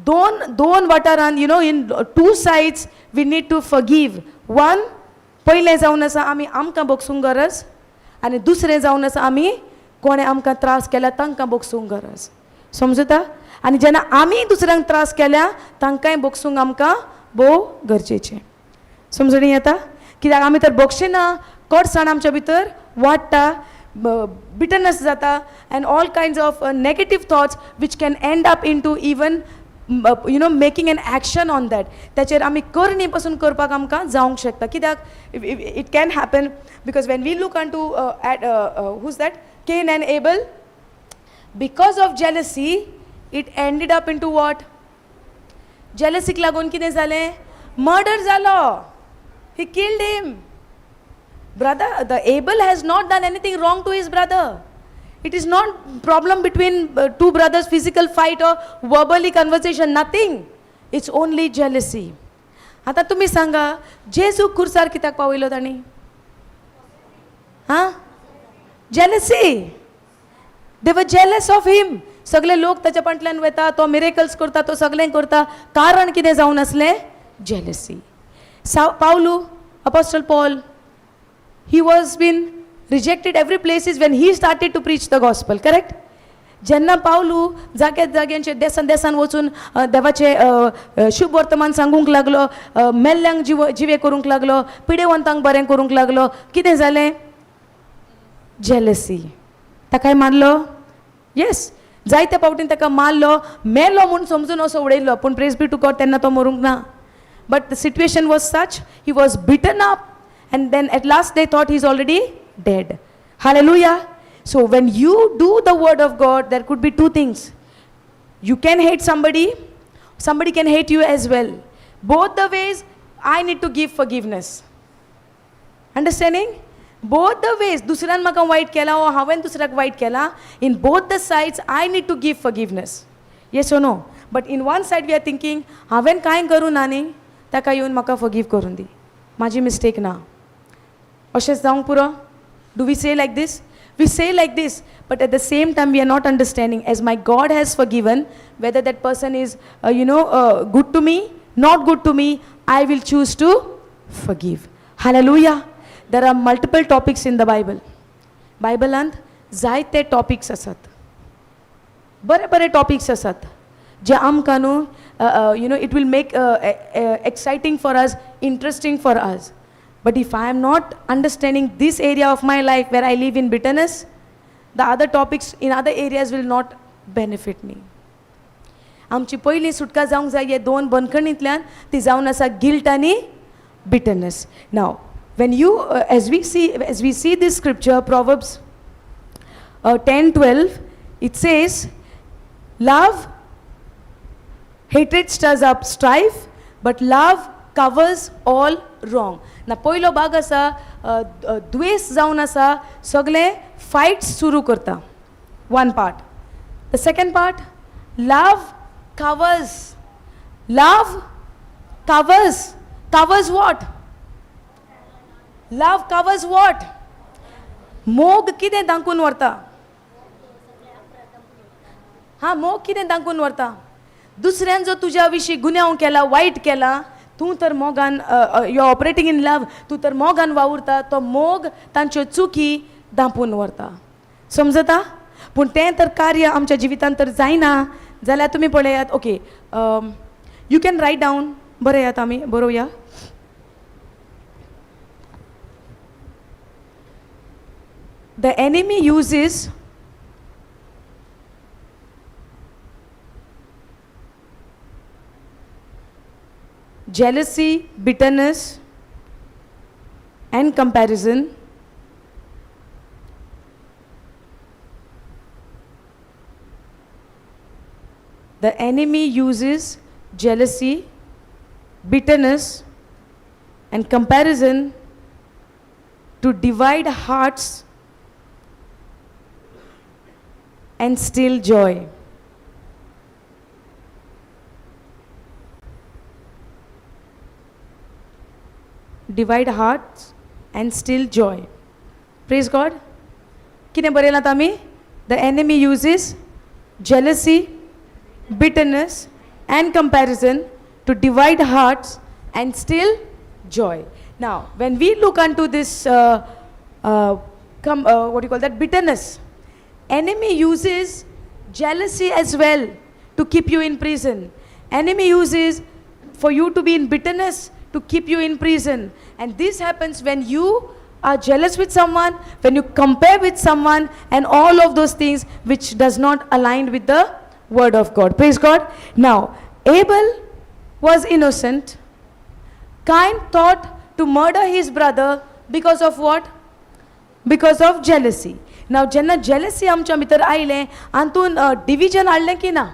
दोन वाठारान in two sides we need to forgive. One पयलें जावन आसा आमी आमकां बोगसूंक गरज आनी दुसरें जावन आसा आमी कोणें आमकां त्रास केल्या तांकां बोगसूंक गरज. समजता? आनी जेन्ना आमी दुसऱ्यांक त्रास केल्या तांकांय बोगसूंक आमकां भोव गरजेचें. समजणी येता? कित्याक आमी तर बोगशे ना कडसाण आमच्या भितर वाडटा, bitterness जाता and all kinds of negative thoughts which can end up into even making an action on that. त्याचेर आमी करणी पासून करपाक आमकां जावंक शकता. कित्याक it can happen because when we look unto at who's that Cain and Abel, because of jealousy it ended up into what? Jealousy लागून कितें जालें? Murder जालो. He killed him. Brother, the Abel has not done anything wrong to his brother. It is not problem between two brothers, physical fight or verbally conversation, nothing. It's only jealousy. आता तुम्ही सांगा जेजू खुर्सार कित्याक पावयलो ताणी? हां? Jealousy. They were jealous of him. सगळे लोक ताच्या फाटल्यान वता, तो मिरेकल्स करता, तो सगळें करता. कारण कितें जावन आसलें? Jealousy. Paulu, Apostle Paul, he was been rejected every places when he started to preach the gospel, correct? जेन्ना पावलू जाग्यांचे देसान वचून देवाचे शुभ वर्तमान सांगूंक लागलो, मेल्ल्यांक जिवे करूंक लागलो, पिडेवंतांक बरें करूंक लागलो, कितें जालें? जेलसी. ताकाय मारलो? येस. जायत्या फावटीन ताका मारलो, मेलो म्हूण समजून असो उडयलो, पूण प्रेज बी टू गॉड तेन्ना तो मरूंक ना. But the situation was such, he was beaten up and then at last they thought he's already dead. Hallelujah. So when you do the word of God, there could be two things. You can hate somebody, somebody can hate you as well. Both the ways I need to give forgiveness. Understanding? Both the ways. दुसऱ्यान म्हाका white केला or हांवें दुसऱ्याक white केला, in both the sides I need to give forgiveness. Yes or no? But in one side we are thinking हांवें कांय करूं ना न्ही, ताका येवन म्हाका forgive करून दी, म्हाजी मिस्टेक ना. अशेंच जावंक पुरो? Do we say like this? We say like this, but at the same time we are not understanding. As my God has forgiven, whether that person is good to me, not good to me, I will choose to forgive. Hallelujah. There are multiple topics in the Bible. Bibleant जायते topics आसात. बरे topics आसात जे आमकां न्हू it will make exciting for us, interesting for us. But if I am not understanding this area of my life where I live in bitterness, the other topics in other areas will not benefit me. आमची पयली सुटका जावंक जाय हे दोन बंदखणींतल्यान, ती जावन आसा गिल्ट आनी bitterness. Now, when you as we see this scripture, Proverbs 10:12, it says, love, hatred stirs up strife, but love covers all wrong. ना पयलो भाग आसा द्वेष जावन आसा सगळे फायट्स सुरू करता. One part. The second part, love covers. Love covers what? Love covers what? मोग कितें दाखून व्हरता? हां, मोग कितें दाखून व्हरता? दुसऱ्यान जो तुज्या विशीं गुन्यांव केला, वायट केला, तूं तर मोगान यू ऑपरेटिंग इन लव, तूं तर मोगान वावुरता, तो मोग तांच्यो चुकी दांपून व्हरता. समजता? पूण तें तर कार्य आमच्या जिवितांत तर जायना जाल्यार तुमी पळयात. Okay, you can write down. बरयात, आमी बरोवया. The enemy uses jealousy, bitterness, and comparison the enemy uses jealousy, bitterness, and comparison to divide hearts and steal joy. divide hearts and still joy. Praise God. किने बरेलात आमी? The enemy uses jealousy, bitterness, and comparison to divide hearts and still joy. Now, when we look unto this, what do you call that? Bitterness. Enemy uses jealousy as well to keep you in prison. Enemy uses for you to be in bitterness to keep you in prison. And this happens when you are jealous with someone, when you compare with someone, and all of those things which does not align with the word of God. Praise God. Now, Abel was innocent. Cain thought to murder his brother because of what? Because of jealousy. Now, जेन्ना jealousy आमच्या भितर आयलें आंतून division हाडलें की ना,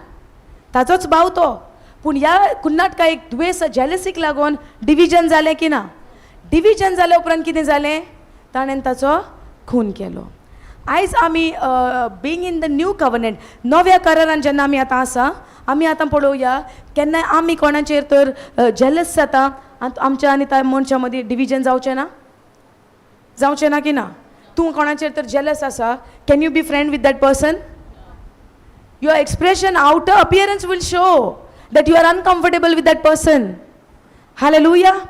ताचोच भाव तो. पूण ह्या कुन्नाटका एक दुयेंस जेलसीक लागून डिविजन जालें की ना. डिविजन जाल्या उपरांत कितें जालें? ताणें ताचो खून केलो. आयज आमी being in the new covenant, नव्या करारान जेन्ना आमी आतां आसा, आमी आतां पळोवया केन्नाय आमी कोणाचेर तर जेलस जाता आमच्या आनी त्या मनशा मदीं डिविजन जावचें ना? जावचें ना की ना? तूं कोणाचेर तर जेलस आसा, can you be friend with that person? Your expression, outer appearance will show that you are uncomfortable with that person. Hallelujah.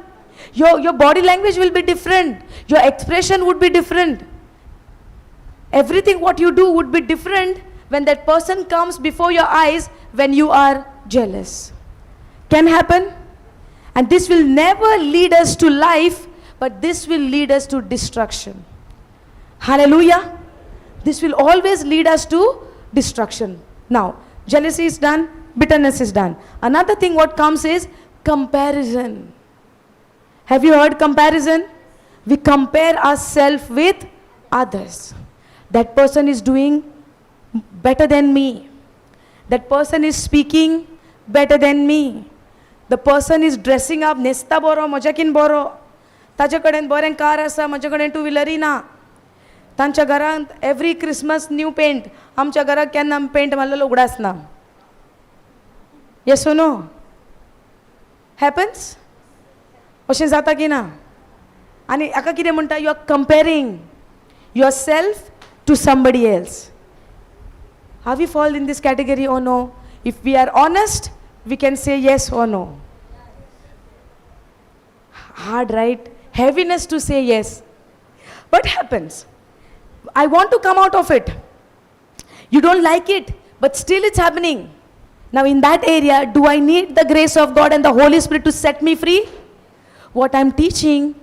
Your body language will be different. Your expression would be different. Everything what you do would be different when that person comes before your eyes when you are jealous. Can happen. And this will never lead us to life, but this will lead us to destruction. Hallelujah. This will always lead us to destruction. Now, jealousy is done, bitterness is done. Another thing what comes is comparison. Have you heard comparison? We compare ourselves with others. That person is doing better than me. That person is speaking better than me. The person is dressing up, nesta boro, majakin boro. ताचे कडेन बरें car आसा, म्हजे कडेन to व्हिलरी ना. तांच्या घरांत every Christmas new paint, आमच्या घराक केन्ना पेंट मारलेलो उगडास ना. Yes or no? हॅपन्स? अशें जाता की ना? आनी हाका कितें म्हणटा? You are comparing your self to somebody else. How we fall in this category or no? If we are honest, we can say yes or no. Hard, right? Heaviness to say yes. What happens? I want to come out of it. You don't like it, but still it's happening. Now in that area, do I need the grace of God and the Holy Spirit to set me free? What I'm teaching,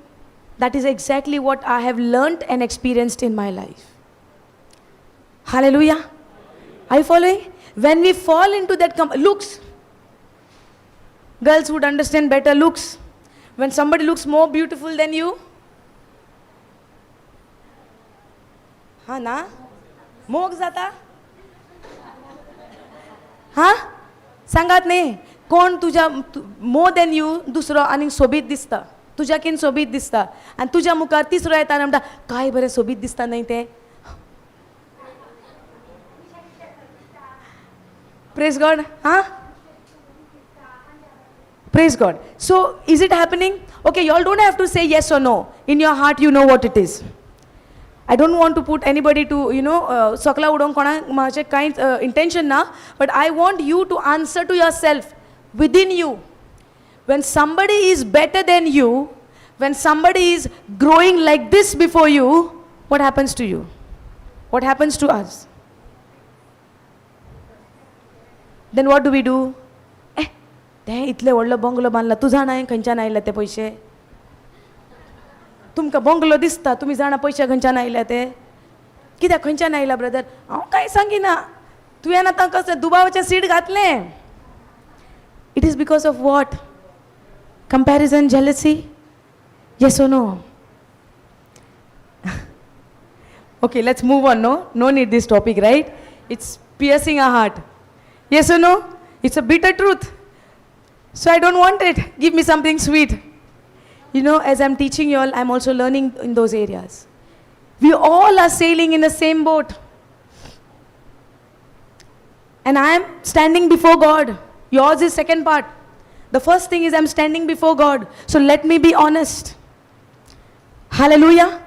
that is exactly what I have learned and experienced in my life. Hallelujah. Are you following? When we fall into that looks, girls would understand better looks. When somebody looks more beautiful than you, ha na? मोग जाता? हा? सांगात न्ही, कोण तुझ्या more than you दुसरो आनी सोबीत दिसता, तुज्याकीन सोबीत दिसता, आनी तुज्या मुखार तिसरो येता आनी म्हणटा काय बरें सोबीत दिसता न्ही तें. Praise God. Huh? Praise God. So, is it happening? Okay, you all don't have to say yes or no. In your heart, you know what it is. I don't want to put anybody to, sakla udon kona maje kind intention na, but I want you to answer to yourself within you. When somebody is better than you, when somebody is growing like this before you, what happens to you? What happens to us? Then what do we do? तें इतले व्हडलो bungalow बांदला, तूं जाणा खंयच्यान आयले ते पयशे? तुमकां बंगलो दिसता, तुमी जाणा पयशे खंयच्यान आयले ते? कित्याक खंयच्यान आयला ब्रदर? हांव कांय सांगिना, तुवें आतां कशें दुबावाचें सीट घातलें. It is because of what? Comparison, jealousy? Yes or no? Okay, let's move on. No need this topic, right? It's piercing a heart. Yes or no? It's a bitter truth. So I don't want it. Give me something sweet. As I'm teaching you all, I'm also learning in those areas. We all are sailing in the same boat. And I am standing before God. Yours is second part. The first thing is I'm standing before God. So let me be honest. Hallelujah.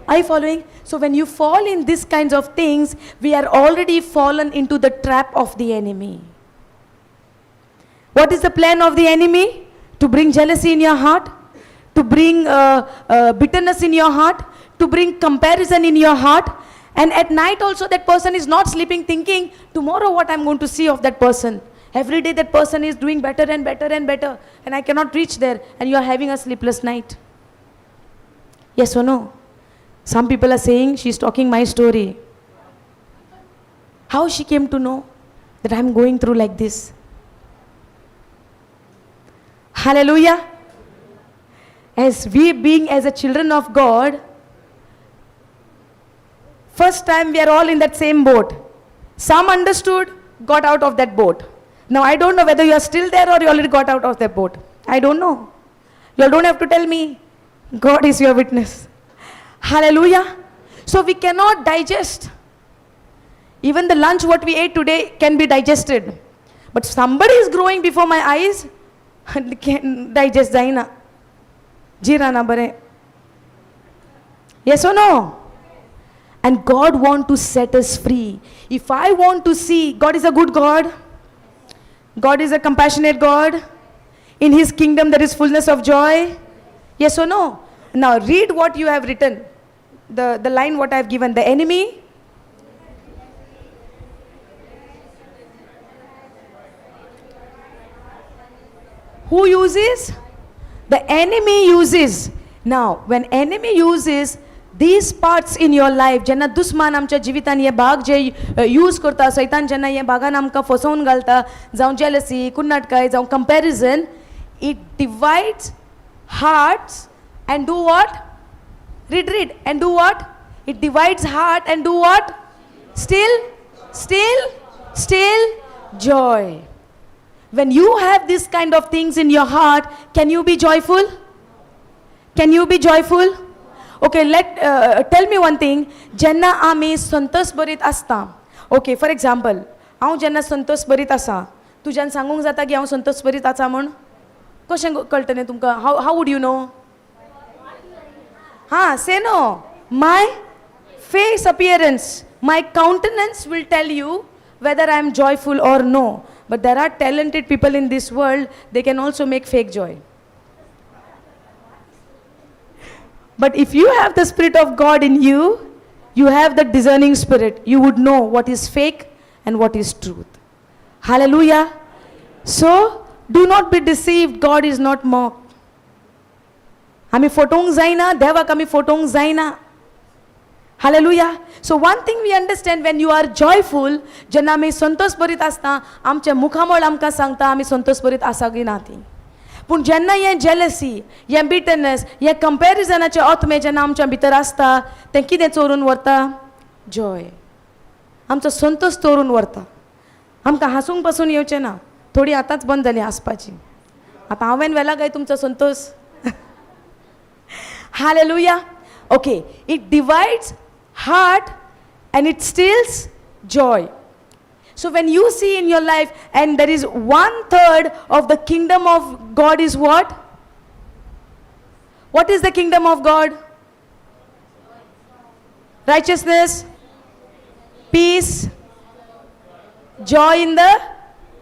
Are you following? So when you fall in these kinds of things, we are already fallen into the trap of the enemy. What is the plan of the enemy? To bring jealousy in your heart, to bring bitterness in your heart, to bring comparison in your heart. And at night also that person is not sleeping thinking, tomorrow what I'm going to see of that person. Every day that person is doing better and better and better, and I cannot reach there, and you are having a sleepless night. Yes or no? Some people are saying, she's talking my story. How she came to know that I'm going through like this? Hallelujah. As we being as a children of God, first time we are all in that same boat. Some understood, got out of that boat. Now I don't know whether you are still there or you already got out of that boat. I don't know. You all don't have to tell me. God is your witness. Hallelujah. So we cannot digest. Even the lunch what we ate today can be digested. But somebody is growing before my eyes, can digest jaina. Jira na bare. Yes or no? And God want to set us free. If I want to see, God is a good God. God is a compassionate God. In His kingdom there is fullness of joy. Yes or no? Now read what you have written. The line what I have given. The enemy. Who uses? The enemy uses. Now when enemy uses these parts in your life, जेन्ना दुश्मन आमच्या जिवितान हे भाग जे use करता, सैतान जेन्ना हे भागान आमकां फसोवन घालता, जावं jealousy, कुन्नाटकाय, जावं comparison, it divides hearts and do what? Read. And do what? It divides heart and do what? Still joy. When you have this kind of things in your heart, can you be joyful? Can you be joyful? Okay, tell me one thing. जेन्ना आमी संतोष बरीत आसता. Okay, for example, हांव जेन्ना संतोष बरीत आसा, तुज्यान सांगूंक जाता की हांव संतोष बरीत आसा म्हण? कशें कळटलें तुमकां? How would you know? Say no. My face appearance, my countenance will tell you whether I am joyful or no. But there are talented people in this world, they can also make fake joy. But if you have the Spirit of God in you, you have the discerning spirit. You would know what is fake and what is truth. Hallelujah. So, do not be deceived. God is not mocked. आमी फोटोंक जायना, देवाक आमी फोटोंक जायना. Hallelujah. So one thing we understand, when you are joyful, जेन्ना आमी संतोष बरीत आसता, आमच्या मुखामळ आमकां सांगता आमी संतोष बरीत आसा की ना ती. पूण जेन्ना हें jealousy, हें bitterness, हें comparisonचे आत्मे जेन्ना आमच्या भितर आसता, तें कितें चोरून व्हरता? Joy. आमचो संतोष चोरून व्हरता. आमकां हांसूंक पासून येवचें ना. थोडी आतांच बंद जाली हांसपाची. आतां हांवें व्हेला काय तुमचो संतोष? Hallelujah. Okay, it divides heart and it steals joy. So when you see in your life, and there is 1/3 of the kingdom of God is what? What is the kingdom of God? Righteousness, peace, joy in the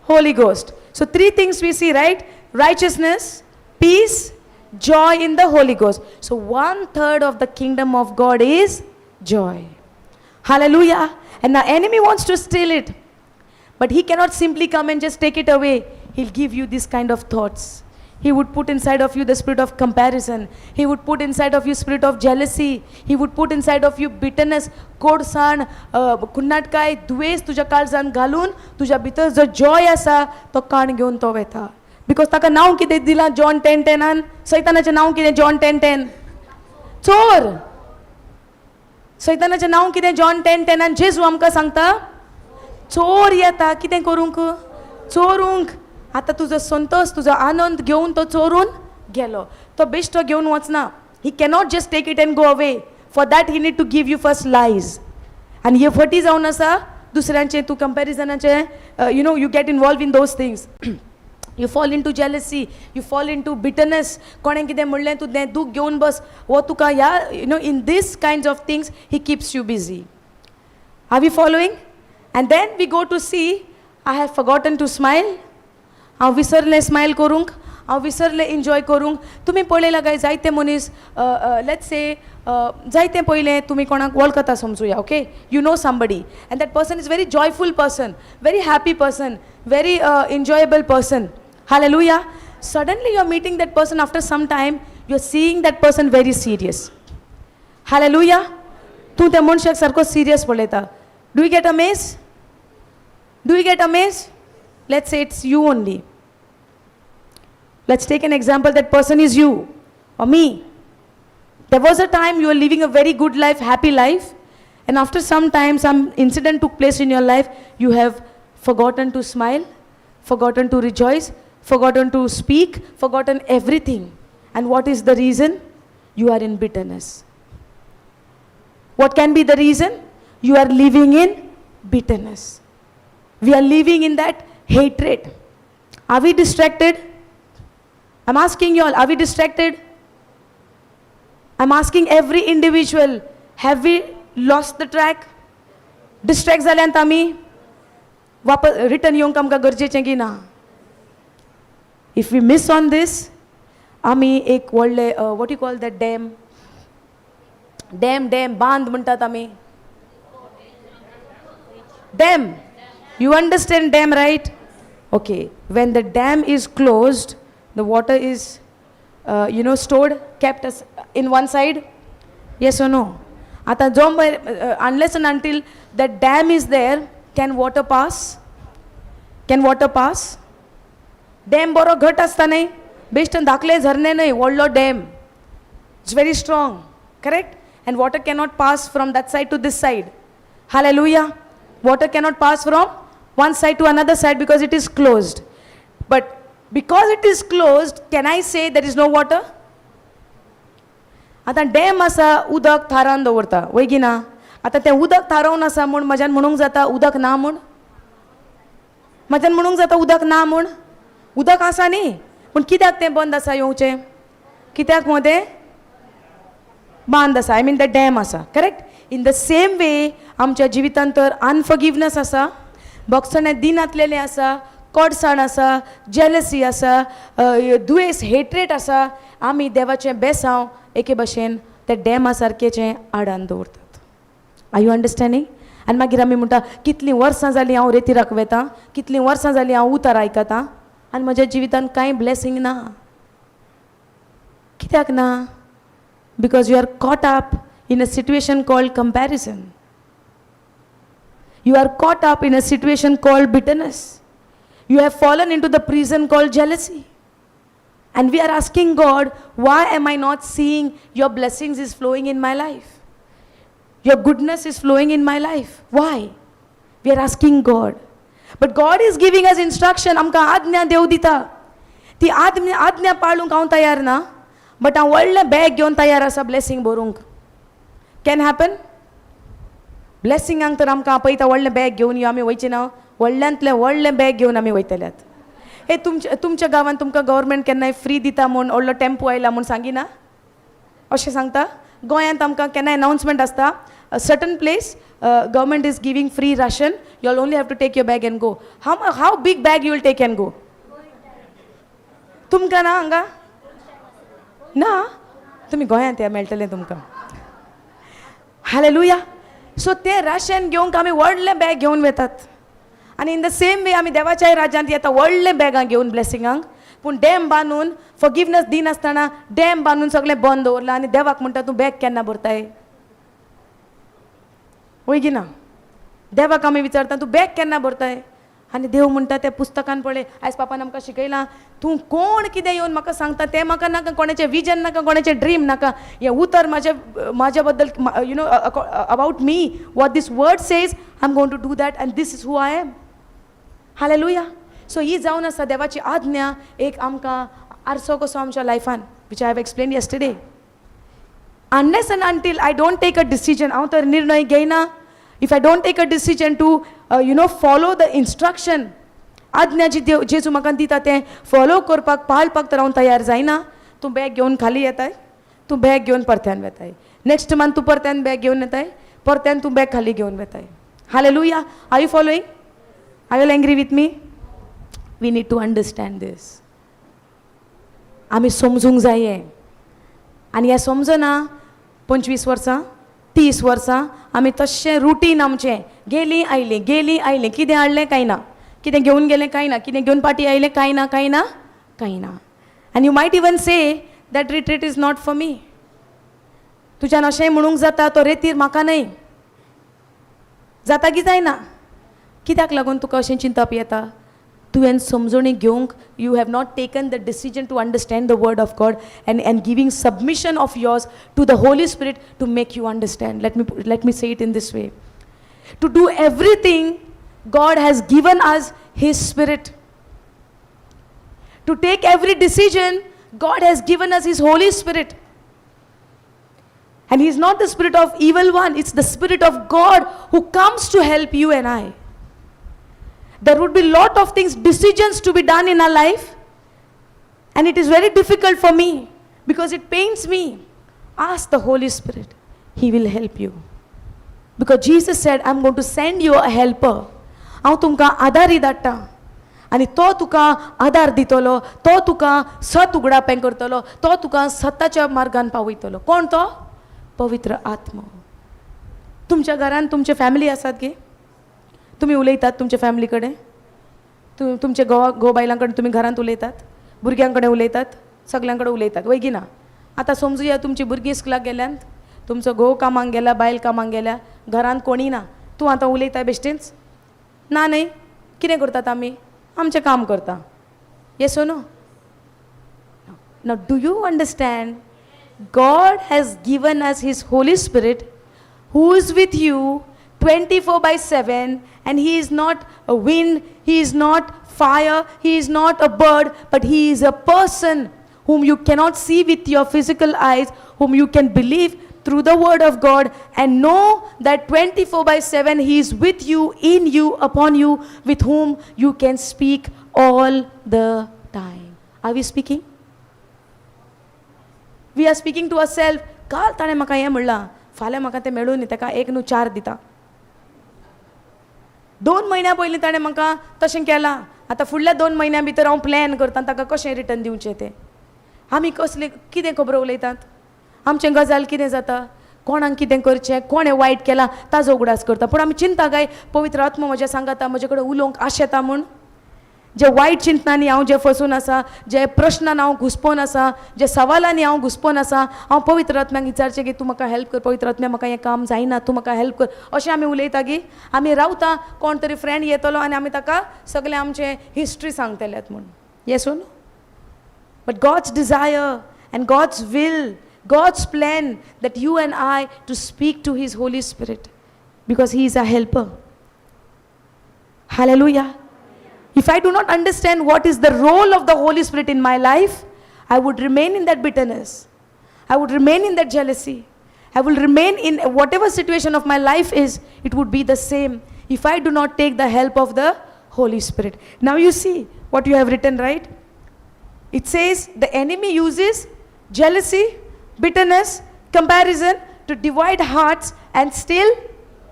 Holy Ghost. So 3 things we see, right? Righteousness, peace, joy in the Holy Ghost. So 1/3 of the kingdom of God is joy. Hallelujah. And the enemy wants to steal it. But he cannot simply come and just take it away. He'll give you this kind of thoughts. He would put inside of you the spirit of comparison. He would put inside of you spirit of jealousy. He would put inside of you bitterness, कोडसाण, कुन्नाटकाय, द्वेष तुझ्या काळजान घालून तुझ्या भितर जो Joy आसा तो काण घेवन तो वेता. बिकॉज ताका नांव कितें दिलां जॉन 10:10 सैतानाचें नांव कितें जॉन 10:10? चोर. सैतानाचें नांव कितें जॉन 10:10? जेजू आमकां सांगता चोर येता कितें करूंक? चोरूंक. आतां तुजो संतोष, तुजो आनंद घेवन तो चोरून गेलो. तो बेश्टो घेवन वचना. He cannot just take it and go away. For that he need to give you first lies. आनी हे फटी जावन आसा दुसऱ्यांचें, तूं कंपॅरिजनाचें, you know, you get involve in those things. You fall into jealousy, you fall into bitterness. कोणें कितें म्हणलें तूं तें दूख घेवन बस, वो तुका ह्या in this kinds of things he keeps you busy. Are we following? And then we go to see, I have forgotten to smile. हांव विसरलें स्मायल करूंक, हांव विसरलें एन्जॉय करूंक. तुमी पळयलां काय जायते मनीस लेट्स से जायतें पयलें तुमी कोणाक वळखता समजुया, okay, you know somebody and that person is very joyful person, very happy person, very enjoyable person. Hallelujah. Suddenly you are meeting that person after some time, you are seeing that person very serious. Hallelujah. तूं त्या मनशाक सारको serious पळयता. Do you get amazed? Do you get amazed? Let's say it's you only. Let's take an example. That person is you or me. There was a time you were living a very good life, happy life, and after some time, some incident took place in your life. You have forgotten to smile, forgotten to rejoice, forgotten to speak, forgotten everything. And what is the reason? You are in bitterness. What can be the reason? You are living in bitterness. We are living in that hatred. Are we distracted? I'm asking you all, are we distracted? I'm asking every individual, have we lost the track? Distract जाल्यांत आमी वापस return येवंक आमकां गरजेचें की ना? If we miss on this, आमी एक व्हडले what you call that dam बांद म्हणटात आमी. Dam. You understand dam, right? Okay. When the dam is closed, the water is, stored, kept as in one side. Yes or no? Ata unless and until the dam is there, can water pass? Can water pass? Dam बरो घट आसता न्ही, बेश्टन धाकले झरणे न्ही, व्हडलो dam. It's very strong, correct? And water cannot pass from that side to this side. Hallelujah. Water cannot pass from one side to another side because it is closed. But because it is closed, can I say there is no water? आता dam आसा, उदक थारावन दवरता, वय की ना? आता तें उदक थारावन आसा म्हूण म्हज्यान म्हणूंक जाता उदक ना म्हूण? म्हज्यान म्हणूंक जाता उदक ना म्हूण? उदक आसा न्ही, पूण कित्याक तें बंद आसा येवचें? कित्याक मदें बांद आसा, आय मीन द डॅम आसा, correct? In the same way आमच्या जिवितांत तर अनफॉरगिवनेस आसा, भोगसणें दिन आतलेलें आसा, कोडसाण आसा, जेलसी आसा, दुयेंस, हेट्रेट आसा. आमी देवाचें बेसांव एके भशेन त्या डॅमा सारकेचें आडान दवरतात. Are you understanding? आनी मागीर आमी म्हणटा कितलीं वर्सां जालीं हांव रेतीराक वेतां, कितलीं वर्सां जालीं हांव उतार आयकतां आनी म्हज्या जिवितांत कांय ब्लेसींग ना. कित्याक ना? Because you are caught up in a situation called comparison. You are caught up in a situation called bitterness. You have fallen into the prison called jealousy. And we are asking God, why am I not seeing your blessings is flowing in my life? Your goodness is flowing in my life. Why? We are asking God. But God is giving us instruction. आमकां आज्ञा देव दिता. ती आज्ञा पाळूंक हांव तयार ना, but हांव व्हडलें बॅग घेवन तयार आसा ब्लेसींग भरूंक. Can happen? ब्लेसिंगांक तर आमकां आपयता व्हडलें बॅग घेवन यो, आमी वयचे ना, व्हडल्यांतलें व्हडलें बॅग घेवन आमी वयतल्यात. हे तुमच्या गांवांत तुमकां गव्हर्मेंट केन्नाय फ्री दिता म्हूण, व्हडलो टेम्पो आयला म्हूण सांगिना? अशें सांगता? गोंयांत आमकां केन्नाय अनाउन्समेंट आसता, certain place government is giving free ration, you all only have to take your bag and go. How big bag you will take and go? तुमकां ना हांगा? ना? तुमी गोंयांत या, मेळटलें तुमकां. हालेलुया. सो ते राशन घेवंक आमी व्हडलें बॅग घेवन वेतात. आनी इन द सेम वे आमी देवाच्या राज्यांत येता व्हडलें बॅगां घेवन ब्लेसिंगांक, पूण डॅम बांदून फॉरगिवनेस दिनासतना डॅम बांदून सगळें बंद दवरलां आनी देवाक म्हणटा तूं बॅग केन्ना भरताय? वय की ना? देवाक आमी विचारता तूं बॅग केन्ना भरताय? आनी देव म्हणटा त्या पुस्तकान पळय, आयज पापान आमकां शिकयलां, तूं कोण कितें येवन म्हाका सांगता तें म्हाका नाका, कोणाचें विजन नाका, कोणाचें ड्रीम नाका, हें उतर म्हाज्या बद्दल about me, what this word says, I am going to do that and this is who I am. Hallelujah. So ही जावन आसा देवाची आज्ञा एक आमकां आरसो कसो आमच्या लायफान, which I have explain yesterday. Unless and until I don't take a decision, हांव तर निर्णय घेयना, if I don't take a decision to follow the instruction, आज्ञा जी देव जेजू म्हाका दिता तें फॉलो करपाक पाळपाक तर हांव तयार जायना. तूं बॅग घेवन खाली येताय, तूं बॅग घेवन परत्यान वेताय. नेक्स्ट मंथ तूं परत्यान बॅग घेवन येताय, परत्यान तूं बॅग खाली घेवन वेताय. Hallelujah. Are you following? Are you agree with me? We need to understand this. आमी समजूंक जाय हें. आनी हें समजना 25 वर्सां 30 वर्सां आमी तशें रुटीन आमचें गेलीं आयलीं कितें हाडलें कांय ना, कितें घेवन गेलें कांय ना, कितें घेवन पाटी आयलें कांय ना कांय ना कांय ना. आनी you might even say that retreat is not for me. तुज्यान अशेंय म्हणूंक जाता तो रेतीर म्हाका न्हय. जाता की जायना? कित्याक लागून तुका अशें चिंतप येता? तुवें समजणी घेवंक you have not taken the decision to understand the word of God and giving submission of yours to the Holy Spirit to make you understand. Let me say it in this way. To do everything, God has given us His Spirit. To take every decision, God has given us His Holy Spirit. And He is not the spirit of evil one. It's the Spirit of God who comes to help you and I. There would be lot of things, decisions to be done in our life. And it is very difficult for me because it pains me. Ask the Holy Spirit. He will help you. Because Jesus said, I'm going to send you a helper. हांव तुमकां आदारी धाडटा. आनी तो तुका आदार दितलो, तो तुका सत उगडापें करतलो, तो तुका सताच्या मार्गान पावयतलो. कोण तो? पवित्र आत्मा. तुमच्या घरान तुमचे फॅमिली आसात गे? तुमी उलयतात तुमचे फॅमिली कडेन? तुमचे घोव बायलां कडेन तुमी घरांत उलयतात? भुरग्यां कडेन उलयतात? सगल्यां कडेन उलयतात वय की ना? आतां समजुया तुमची भुरगीं इस्कुलाक गेल्यांत, तुमचो घोव कामाक गेला, बायल कामाक गेल्या, घरांत कोणी ना, तूं आतां उलयता बेश्टेंच? ना न्हय? कितें करतात आमी? आमचें काम करता. Yes or no? Now do you understand? God has given us His Holy Spirit who is with you 24/7, and He is not a wind, He is not fire, He is not a bird, but He is a person whom you cannot see with your physical eyes, whom you can believe through the word of God and know that 24/7 He is with you, in you, upon you, with whom you can speak all the time. Are we speaking? We are speaking to ourselves. काल ताणें म्हाका हें म्हणलां, फाल्यां म्हाका तें मेळूं न्ही, ताका 1 न्हू 4 दिता. 2 म्हयन्या पयलीं ताणें म्हाका तशें केलां, आतां फुडल्या 2 म्हयन्या भितर हांव प्लॅन करतां ताका कशें रिटर्न दिवचें तें. आमी कसले कितें खबरो उलयतात? आमचें गजाल कितें जाता? कोणाक कितें करचें, कोणें वायट केलां ताजो उगडास करता. पूण आमी चिंता काय पवित्र आत्मा म्हज्या सांगाता म्हजे कडेन उलोवंक आश येता म्हूण? जे वायट चिंतनांनी हांव जे फसून आसा, जे प्रश्नान हांव घुस्पोन आसा, जे सवालांनी हांव घुस्पोन आसा, हांव पवित्र आत्म्याक विचारचें की तूं म्हाका हेल्प कर, पवित्र आत्म्या म्हाका हें काम जायना, तूं म्हाका हेल्प कर. अशें आमी उलयता गी? आमी रावता कोण तरी फ्रेंड येतलो आनी आमी ताका सगळें आमचें हिस्ट्री सांगतलेत म्हूण. Yes or no? But God's desire and God's will, God's plan that you and I to speak to His Holy Spirit because He is a helper. Hallelujah. If I do not understand what is the role of the Holy Spirit in my life, I would remain in that bitterness. I would remain in that jealousy. I will remain in whatever situation of my life is, it would be the same if I do not take the help of the Holy Spirit. Now you see what you have written, right? It says the enemy uses jealousy, bitterness, comparison to divide hearts and steal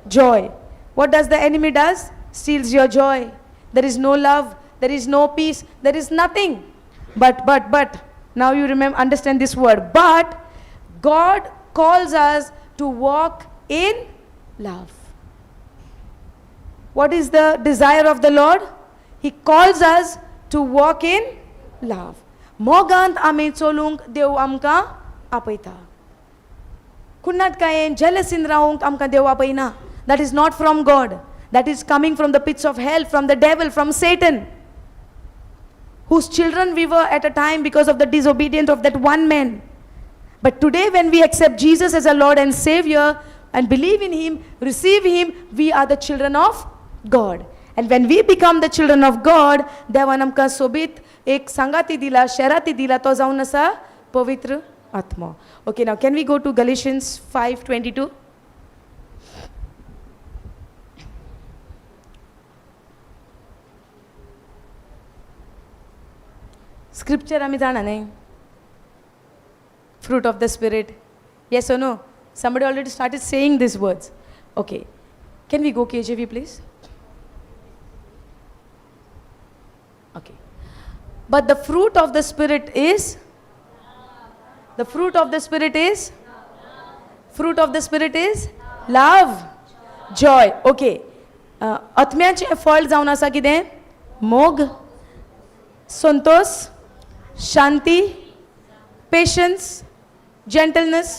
joy. What does the enemy does? Steals your joy. There is no love, there is no peace, there is nothing. But, now you remember, understand this word. But God calls us to walk in love. What is the desire of the Lord? He calls us to walk in love. मोगांत आमी चलूंक देव आमकां आपयता. कुन्नाटकायेन जेलसीन रावंक आमकां देव आपयना. That is not from God. That is coming from the pits of hell, from the devil, from Satan, whose children we were at a time because of the disobedience of that one man. But today when we accept Jesus as our Lord and Savior and believe in Him, receive Him, we are the children of God. And when we become the children of God, देवान आमकां सोबीत एक सांगाती दिला, शेराती दिला, तो जावन आसा पवित्र आत्मा. Okay, now can we go to Galatians 5:22? Scripture आमी जाणा न्ही fruit of the spirit, yes or no? Somebody already started saying these words. Okay, can we go KJV please? Okay, but the fruit of the spirit is fruit of the spirit is love, joy. Okay, आत्म्याचे फळ जावन आसा कितें? मोग, संतोष, शांती, patience, gentleness,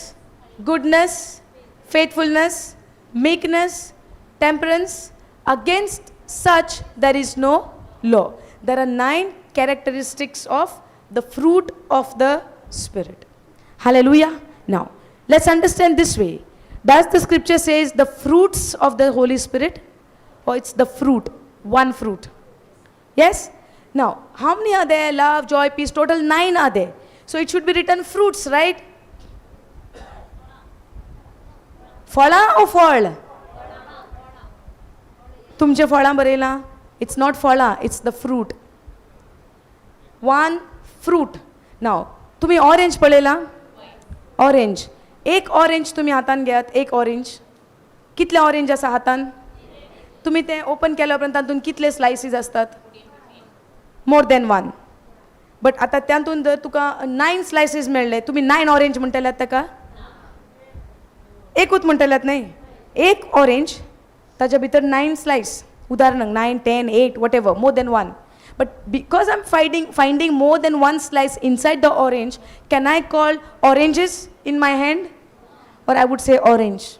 goodness, faithfulness, meekness, temperance. Against such there is no law. There are 9 characteristics of the fruit of the Spirit. Hallelujah. Now, let's understand this way. Does the scripture says the fruits of the Holy Spirit? Or it's the fruit, one fruit? Yes? Now, how many are there? Love, joy, peace, total 9 are there. So it should be written fruits, right? फळां ओ फळ? तुमचे फळां बरयलां? It's not फळां, it's the fruit. One fruit. Now, तुम्ही orange पळयलां? Orange. एक orange तुम्ही हातान घेयात, एक ऑरेंज. कितले ऑरेंज आसा हातान? तुम्ही ते ओपन केल्या उपरांत तातूंत कितले स्लायसीस असतात? मोर देन वन. बट आतां तातूंत जर तुका 9 स्लायसीस मेळ्ळे, तुमी 9 ऑरेंज म्हणटल्यात ताका? एकूच म्हणटल्यात न्ही. एक ऑरेंज, ताच्या भितर 9 स्लायस. उदाहरणाक 9, 10, 8, whatever, more than one. But because I'm finding more than one slice inside the orange, can I call oranges in my hand? Or I would say orange.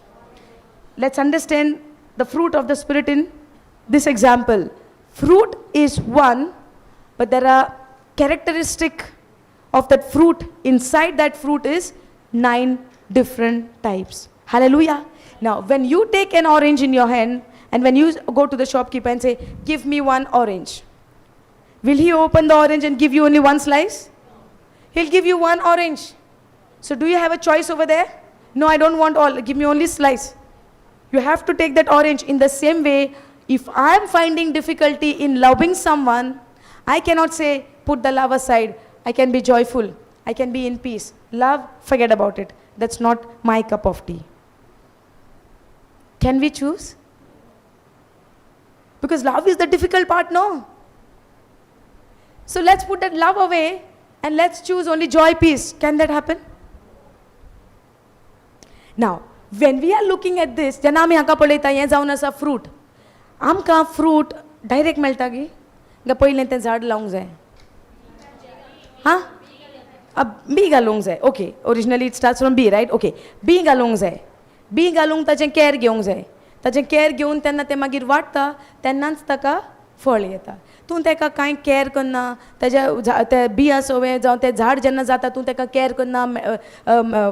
Let's understand the fruit of the Spirit in this example. Fruit is one, but there are characteristic of that fruit. Inside that fruit is 9 different types. Hallelujah. Now, when you take an orange in your hand, and when you go to the shopkeeper and say, give me one orange, will he open the orange and give you only one slice? He'll give you one orange. So do you have a choice over there? No, I don't want all. Give me only slice. You have to take that orange. In the same way, if I'm finding difficulty in loving someone, I cannot say, put the love aside. I can be joyful. I can be in peace. Love, forget about it. That's not my cup of tea. Can we choose? Because love is the difficult part, no? So let's put that love away and let's choose only joy, peace. Can that happen? Now, when we are looking at this, जेन्ना आमी हाका पळयता हें जावन आसा fruit. आमकां fruit direct मेळटा की काय पयलें तें झाड लावंक जाय? हां? बी घालूंक जाय. Okay, originally it starts from बी, रायट? ओके, बी घालूंक जाय. बी घालूंक ताचें कॅर घेवंक जाय. ताचें कॅर घेवन तेन्ना तें मागीर वाडटा, तेन्नाच ताका फळ येता. तूं ताका कांय कॅर करना, ताज्या ते बी आसोवें जावं तें झाड जेन्ना जाता तूं ताका कॅर करना,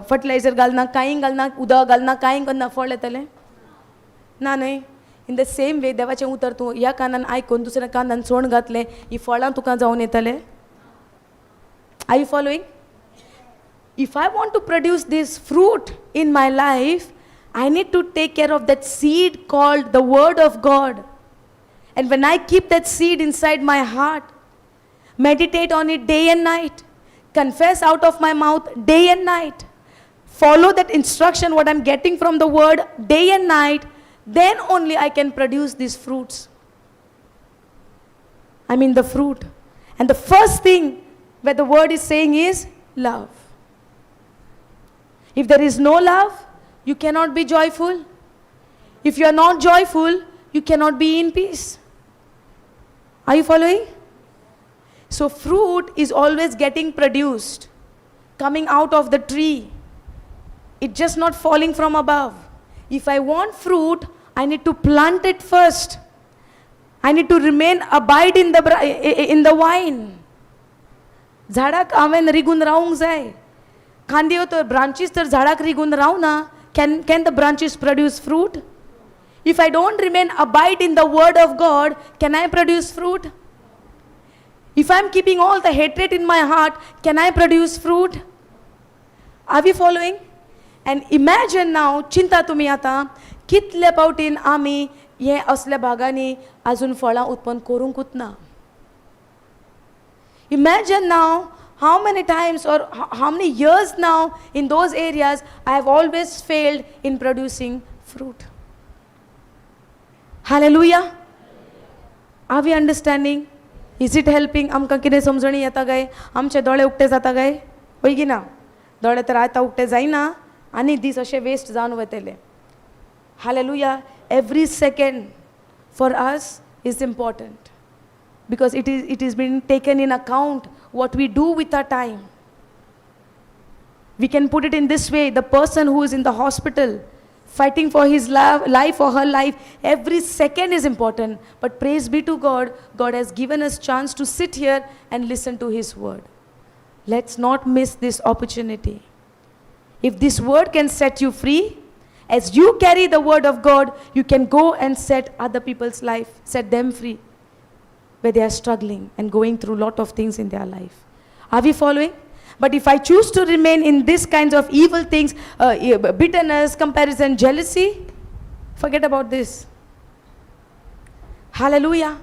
फर्टिलायझर घालना, कांय घालना, उदक घालना, कांय करना, फळ येतलें? ना न्हय. इन द सेम वे देवाचें उतर तूं ह्या कानान आयकून दुसऱ्या कानान सोण घातलें, ही फळां तुका जावन येतलें? Are you following? If I want to produce this fruit in my life, I need to take care of that seed called the Word of God. And when I keep that seed inside my heart, meditate on it day and night, confess out of my mouth day and night, follow that instruction, what I'm getting from the Word day and night, then only I can produce these fruits. I mean the fruit. And the first thing where the Word is saying is love. If there is no love, you cannot be joyful. If you are not joyful, you cannot be in peace. Are you following? So fruit is always getting produced, coming out of the tree. It's just not falling from above. If I want fruit, I need to plant it first. I need to abide in the vine. झाडाक हांवें रिगून रावंक जाय. खांदयो तर branches तर झाडाक रिगून रावना. Can the branches produce fruit? If I don't abide in the Word of God, can I produce fruit? If I'm keeping all the hatred in my heart, can I produce fruit? Are we following? And imagine now, चिंता तुमी आतां, कितले पावटीन आमी हे असल्या भागांनी अजून फळां उत्पन्न करूंकूच ना. Imagine now how many times or how many years now in those areas I have always failed in producing fruit. Hallelujah. Are we understanding? Is it helping? आमकां कितें समजणी येता काय? आमचे दोळे उक्ते जाता काय? होय की ना? दोळे तर आतां उक्ते जायना आनी दीस अशे वेस्ट जावन वतले. Hallelujah. Every second for us is important because it is being taken in account what we do with our time. We can put it in this way: the person who is in the hospital fighting for his life or her life, every second is important. But praise be to God, God has given us chance to sit here and listen to His word. Let's not miss this opportunity. If this word can set you free, as you carry the word of God, you can go and set other people's life, set them free, where they are struggling and going through a lot of things in their life. Are we following? But if I choose to remain in these kinds of evil things, bitterness, comparison, jealousy, forget about this. Hallelujah.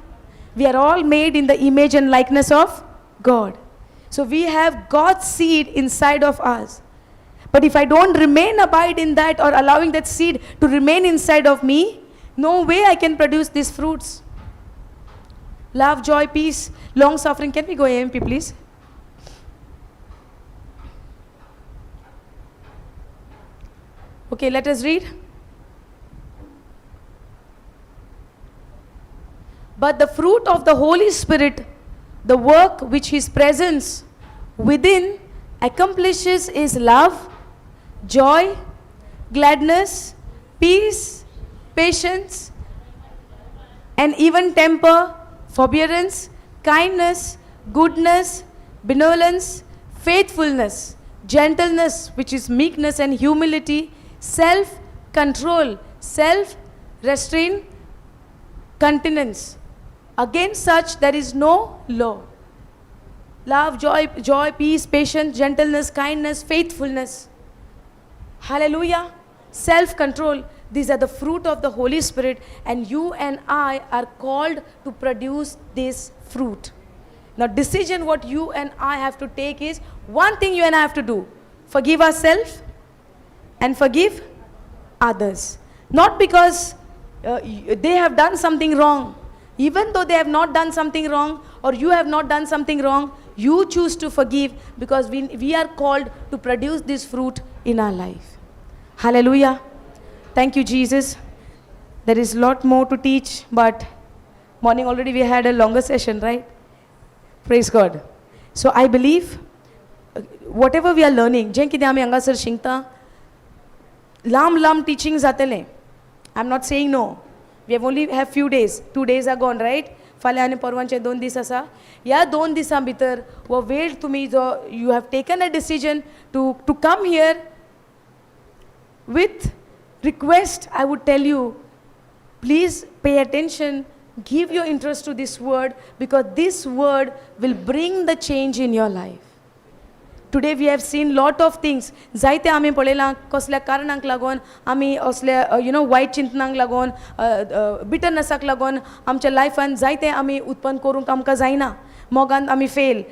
We are all made in the image and likeness of God. So we have God's seed inside of us. But if I don't abide in that, or allowing that seed to remain inside of me, no way I can produce these fruits. Love, joy, peace, long suffering. Can we go AMP, please? Okay, let us read. But the fruit of the Holy Spirit, the work which His presence within accomplishes, is love, joy, gladness, peace, patience, and even temper, forbearance, kindness, goodness, benevolence, faithfulness, gentleness, which is meekness and humility, self-control, self-restraint, continence. Against such there is no law. Love, joy, peace, patience, gentleness, kindness, faithfulness. Hallelujah. Self-control. These are the fruit of the Holy Spirit, and you and I are called to produce this fruit. Now, decision what you and I have to take is, one thing you and I have to do: forgive ourselves and forgive others. Not because they have done something wrong. Even though they have not done something wrong, or you have not done something wrong, you choose to forgive, because we are called to produce this fruit in our life. Hallelujah. Thank you, Jesus. There is a lot more to teach, but morning already we had a longer session, right? Praise God. So I believe whatever we are learning, जें कितें आमी हांगासर शिकता, लांब teaching जातलें. I'm not saying no. We have only have few days. 2 days are gone, right? फाल्यां आनी परवांचे 2 दीस आसा. ह्या 2 दिसां भितर वो वेळ तुमी जो you have taken a decision to come here with request, I would tell you, please pay attention, give your interest to this word, because this word will bring the change in your life. Today we have seen lot of things. जायते आमी पळयलां कसल्या कारणांक लागून आमी असले वायट चिंतनांक लागून बिटरनसाक लागून आमच्या लायफान जायते आमी उत्पन्न करूंक आमकां जायना. मोगान आमी फेल,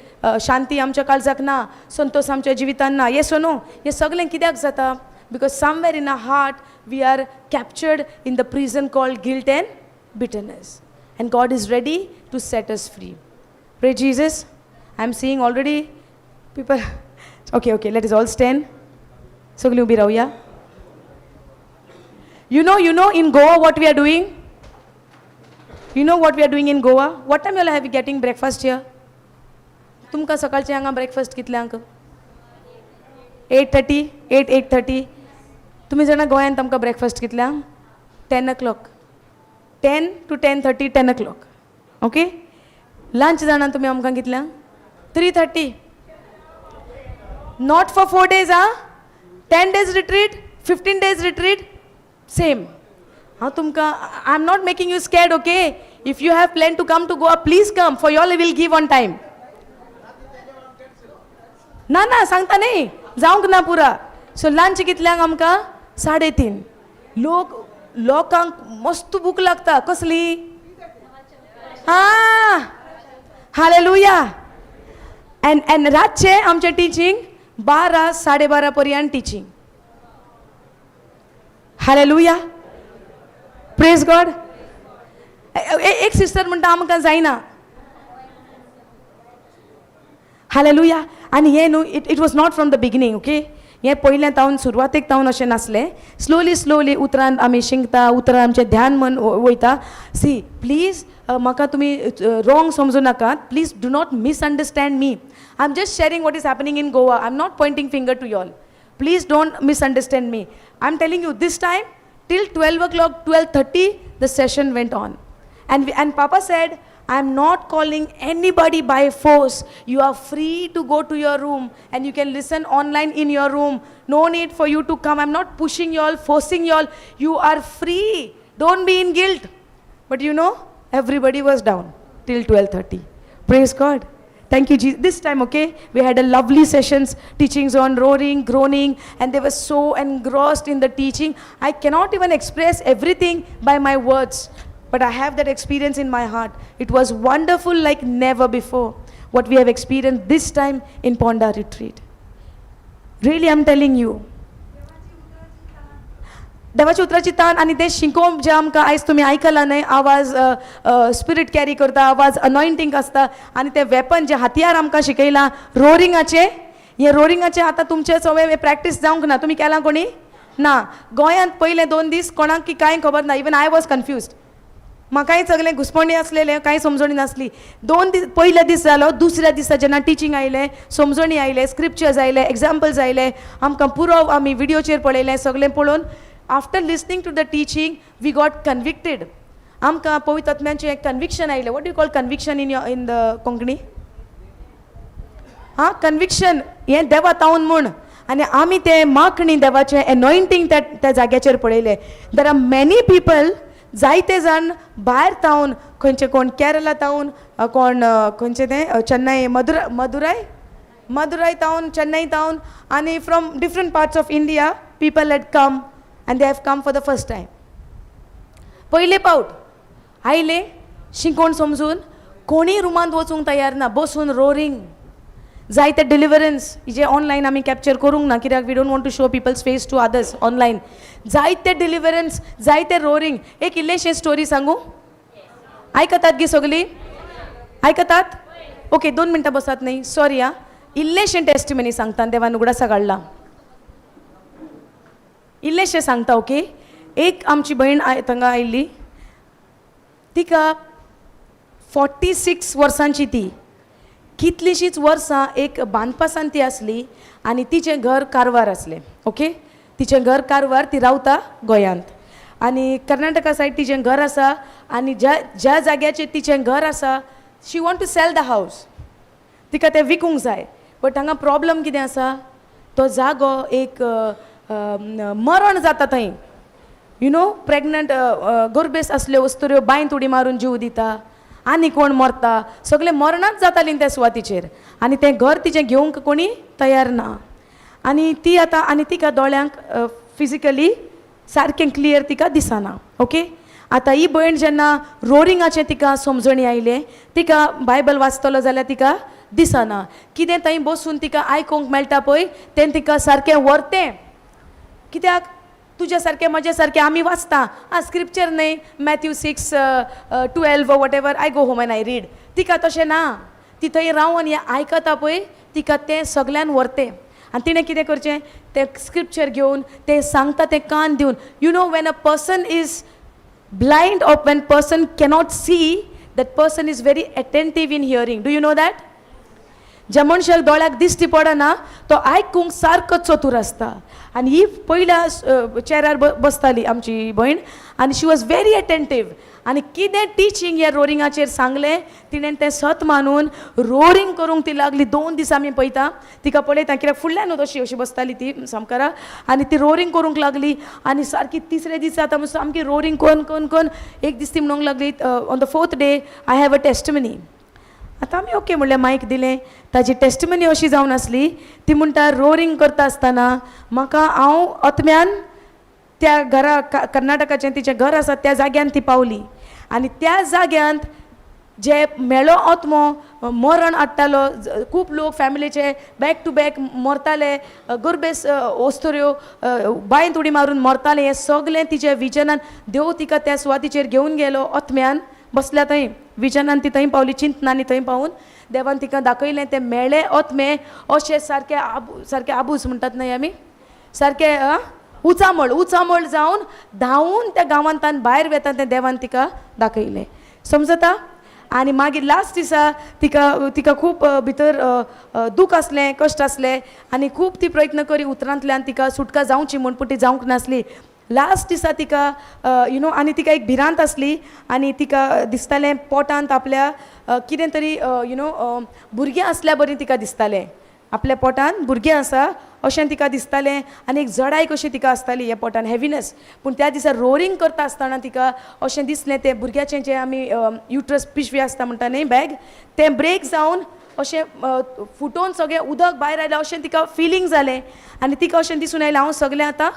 शांती आमच्या काळजाक ना, संतोष आमच्या जिवितान ना. Yes or no? हे सगळें कित्याक जाता? Because somewhere in our heart we are captured in the prison called guilt and bitterness. And God is ready to set us free. Praise Jesus. I'm seeing already people. Okay, let us all stand. So will you be Rauya? You know in Goa what we are doing? You know what we are doing in Goa? What time you all have getting breakfast here? तुमकां सकाळचें हांगा breakfast कितल्यांक? 8:30, 8:30. तुमी जाणा गोंयांत आमकां breakfast कितल्यांक? 10 o'clock. 10 to 10:30, 10 o'clock. Okay? Lunch जाणा तुमी आमकां कितल्यांक? 3:30. Not for 4 days, huh? 10 days retreat, 15 days retreat, same. I'm not making you scared, okay? If you have planned to come to Goa, please come. For you all I will give on time. ना सांगता नाही, जावंक ना पुरा. So lunch कितल्यांक आमकां? 3:30. लोकांक मस्त भूक लागता. कसली? हालेलुया. एन रातचे आमचें टिचींग 12-12:30 पर्यंत टिचींग. Hallelujah, praise God. एक सिस्टर म्हणटा आमकां जायना. हालेलुया. आनी हें न्हू it was not from the beginning. Okay, हें पयलें तावन सुरवातेक तावन अशें नासलें. स्लोली उतरान आमी शिंकता, उतरान आमचें ध्यान मन वयता. सी प्लीज म्हाका तुमी रॉंग समजू नाकात. Please do not misunderstand me. I am just sharing what is happening in Goa. I am not pointing finger to y'all. Please don't misunderstand me. I'm telling you, this time till 12 o'clock, 12:30, the session went on. And Papa said, I'm not calling anybody by force. You are free to go to your room and you can listen online in your room. No need for you to come. I'm not pushing you all, forcing you all. You are free. Don't be in guilt. But you know, everybody was down till 12:30. Praise God. Thank you, Jesus. This time, okay, we had a lovely sessions, teachings on roaring, groaning, and they were so engrossed in the teaching. I cannot even express everything by my words, but I have that experience in my heart. It was wonderful like never before, what we have experienced this time in Ponda retreat. Really, I'm telling you. देवाची उतराची तान आनी ते शिकोवप जे आमकां आयज तुमी आयकलां न्हय, आवाज स्पिरीट कॅरी करता, आवाज अनॉयंटींग आसता, आनी ते वेपन जे हातियार आमकां शिकयलां रोरिंगाचे. हे रोरिंगाचे आतां तुमचे सगळे प्रॅक्टीस जावंक ना. तुमी केलां कोणी ना. गोंयांत पयले 2 दीस कोणाक की कांय खबर ना. Even I was confused. म्हाकाय सगळें घुसपणी आसलेलें, कांय समजणी नासली. 2 दीस पयले दीस जालो. दुसऱ्या दिसा जेन्ना टिचींग आयलें, समजणी आयले, स्क्रिप्चर्स आयले, एग्जाम्पल्स आयले, आमकां पुरो आमी विडियोचेर पळयलें. सगळें पळोवन after listening to the teaching we got convicted. आमकां पवित्र आत्म्याचें conviction आयलें. what do you call conviction in the Konkani? conviction. हें देवा तावन म्हूण. आनी आमी तें माखणी देवाचें एनॉयंटींग त्या जाग्याचेर पळयलें. देर आर मेनी पीपल, जायते जाण भायर तावन, खंयचे कोण केरला तावन, कोण खंयचे तें चेन्नई, मदुराई तावन, चेन्नई तावन, आनी from different parts of India people had come. And they have come for the first time. पहिले पावट आयले, शिकोवन समजून, कोणी रुमांत वचूंक तयार ना. बसून रोरिंग. जायते डिलिव्हरन्स जे ऑनलायन आमी कॅप्चर करूंक ना, कित्याक we don't want to show peoples face to others online. जायते डिलिव्हरन्स, जायते रोरिंग. एक इल्लेशें स्टोरी सांगू? आयकतात गी सगळीं? आयकतात? ओके, 2 मिनटां बसात न्ही. सॉरी आं. इल्लेशें टेस्टिमनी सांगता. देवान उगडासा काडला. इल्लेशें सांगता. ओके, एक आमची भयण थंगा आयिल्ली. तिका 46 वर्सांची ती. कितलींशींच वर्सां एक बांदपासान ती आसली आनी तिचें घर कारवार आसलें. ओके, तिचें घर कारवार. ती रावता गोंयांत आनी कर्नाटका सायड तिचें घर आसा. आनी ज्या जाग्याचेर तिचें घर आसा, she want to sell the house. तिका तें विकूंक जाय. बट हांगा प्रॉब्लम कितें आसा, तो जागो एक मरण जाता थंय. यू नो, प्रेग्नंट गर्भेस आसल्यो वस्तुऱ्यो बांयत उडी मारून जीव दिता, आनी कोण मरता. सगळें मरणाच जातालीं त्या सुवातीचेर. आनी तें घर तिचें घेवंक कोणी तयार ना. आनी ती आतां, आनी तिका दोळ्यांक फिजिकली सारकें क्लियर तिका दिसना. ओके, आतां ही भयण जेन्ना रोरिंगाचें तिका समजणी आयलें, तिका बायबल वाचतलो जाल्यार तिका दिसना. कितें थंय बसून तिका आयकूंक मेळटा पळय, तें तिका सारकें व्हरतें. कित्याक तुज्या सारकें म्हज्या सारकें आमी वाचता. स्क्रिप्चर न्हय, Matthew 6:12 whatever, I go home and I read. तिका तशें ना. ती थंय रावन हें आयकता पळय, तिका तें सगळ्यान व्हरतें. आनी तिणें कितें करचें, तें स्क्रिप्चर घेवन तें सांगता तें कान दिवन. You know, when a person is blind or when person cannot see, that person is very attentive in hearing. Do you know that? ज्या मनशाक दोळ्याक दिश्टी पडना, तो आयकूंक सारको चतूर आसता. आनी ही पयल्या चेरार बसताली आमची भयण, आनी शी वॉज व्हेरी अटेंटीव. आनी कितें टिचींग ह्या रोरिंगाचेर सांगलें, तिणें तें सत मानून रोरिंग करूंक ती लागली. 2 दीस आमी पळयता तिका, पळयता, कित्याक फुडल्यान तशी अशी बसताली ती समकारा. आनी ती रोरिंग करूंक लागली. आनी सारकी 3रे दीस आतां सामकी रोरिंग कोन एक दीस ती म्हणूंक लागली, on the 4th day I have a testimony. आतां आमी ओके म्हणलें, मायक दिलें. ताजी टेस्टमनी अशी जावन आसली, ती म्हणटा रोरिंग करता आसतना म्हाका, हांव आत्म्यान त्या घरा, कर्नाटकाचें तिचें घर आसा त्या जाग्यान ती पावली. आनी त्या जाग्यांत जे मेलो आत्मो मरण हाडटालो खूब लोक फॅमिलीचे बॅक टू बॅक मरताले गरबेस ओस्तोऱ्यो बायंत उडी मारून मरताले हें सगलें तिच्या विजनान देव तिका त्या सुवातीचेर घेवन गेलो आत्म्यान बसल्या थंय विजनान ती थंय पावली चिंतनांनी थंय पावून देवान तिका दाखयलें ते मेळे आत्मे अशे सारके आबूस म्हणटात न्हय आमी सारके उचामळ जावन धांवून त्या गांवांतान भायर वेता तें देवान तिका दाखयलें समजता आनी मागीर लास्ट दिसा तिका खूब भितर दूख आसलें कश्ट आसलें आनी खूब ती प्रयत्न करी उतरांतल्यान तिका सुटका जावची म्हूण पूण ती जावंक नासली लास्ट दिसा तिका आनी तिका एक भिरांत आसली आनी तिका दिसतालें पोटांत आपल्या कितें तरी भुरगें आसल्या बरी तिका दिसतालें आपल्या पोटान भुरगें आसा अशें तिका दिसतालें आनी एक जडाय कशी तिका आसताली ह्या पोटान हेवीनेस पूण त्या दिसा रोरींग करता आसतना तिका अशें दिसलें तें भुरग्याचें जें आमी युट्रस पिशवी आसता म्हणटा न्ही बॅग तें ब्रेक जावन अशें फुटोवन सगळें उदक भायर आयलें अशें तिका फिलींग जालें आनी तिका अशें दिसून आयलें हांव सगळें आतां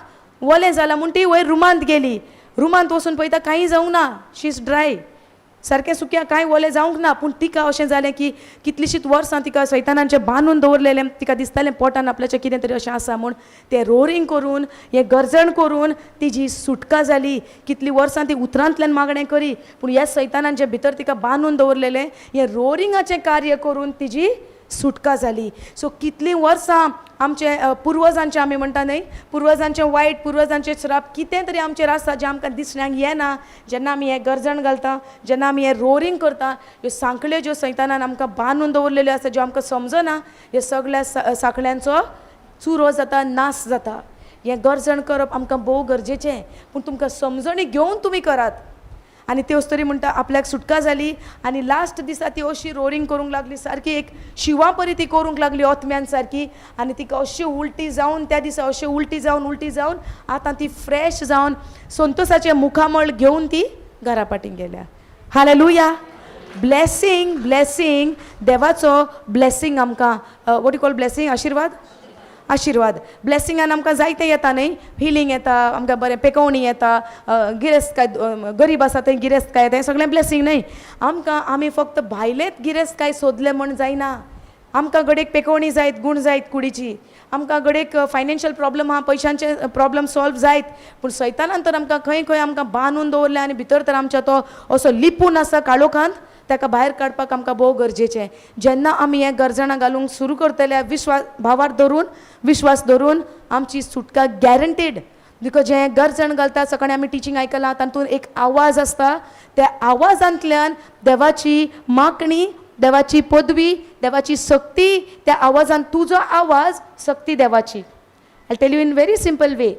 वलें जालां म्हूण ती वयर रुमांत गेली रुमांत वचून पळयता कांय जावंक ना शी इज ड्राय सारकें सुक्या कांय वलें जावंक ना पूण तिका अशें जालें की कितलींशींच वर्सां तिका सैतानाचें बांदून दवरलेलें तिका दिसतालें पोटान आपल्याचें कितें तरी अशें आसा म्हूण तें रोरींग करून हें गर्जण करून तिजी सुटका जाली कितलीं वर्सां ती उतरांतल्यान मागणें करी पूण ह्या सैतानान जें भितर तिका बांदून दवरलेलें हें रोरिंगाचें कार्य करून तिजी सुटका जाली सो कितलीं वर्सां आमचे पुर्वजांचें आमी म्हणटा न्हय पुर्वजांचें वायट पुर्वजांचें श्राप कितें तरी आमचेर आसा जें आमकां दिसण्याक येना जेन्ना आमी हें गर्जण घालता जेन्ना आमी हें रोरींग करता ह्यो सांखल्यो ज्यो सैतानान आमकां बांदून दवरलेल्यो आसा ज्यो आमकां समजना ह्या सगळ्या सांखल्यांचो चुरो जाता नाश जाता हें गर्जण करप आमकां भोव गरजेचें पूण तुमकां समजणी घेवन तुमी करात आनी त्योच तरी म्हणटा आपल्याक सुटका जाली आनी लास्ट दिसा ती अशी रोरींग करूंक लागली सारकी एक शिवा परी ती करूंक लागली ओतम्यान सारकी आनी तिका अशी उलटी जावन त्या दिसा अशी उलटी जावन आतां ती फ्रेश जावन संतोसाचें मुखामळ घेवन ती घरा पाटींग गेल्या हालेलुया ब्लेसींग देवाचो ब्लेसींग आमकां वॉट यू कॉल ब्लेसींग आशिर्वाद ब्लेसिंगान आमकां जायतें येता न्ही हिलींग येता आमकां बरें पेकोवणी येता गिरेस्तकाय गरीब आसा थंय गिरेस्तकाय येता हें सगळें ब्लेसींग न्ही आमी फक्त भायलेच गिरेस्तकाय सोदलें म्हण जायना आमकां घडयेक पेकोवणी जायत गूण जायत कुडीची आमकां घडयेक फायनान्शियल प्रॉब्लम आहा पयशांचे प्रॉब्लम सॉल्व जायत पूण सैतानान तर आमकां खंय आमकां बांदून दवरलें आनी भितर तर आमच्या तो असो लिपून आसा काळोखांत ताका भायर काडपाक आमकां भोव गरजेचें जेन्ना आमी हें गरजणां घालूंक सुरू करतले भावार धरून विश्वास धरून आमची सुटका गॅरंटीड बिकॉज जें गरजण घालता सकाळीं आमी टिचींग आयकलां तातूंत एक आवाज आसता त्या आवाजांतल्यान देवाची मागणी देवाची पदवी देवाची सक्ती त्या आवाजान तुजो आवाज सक्ती देवाची I tell you in very simple way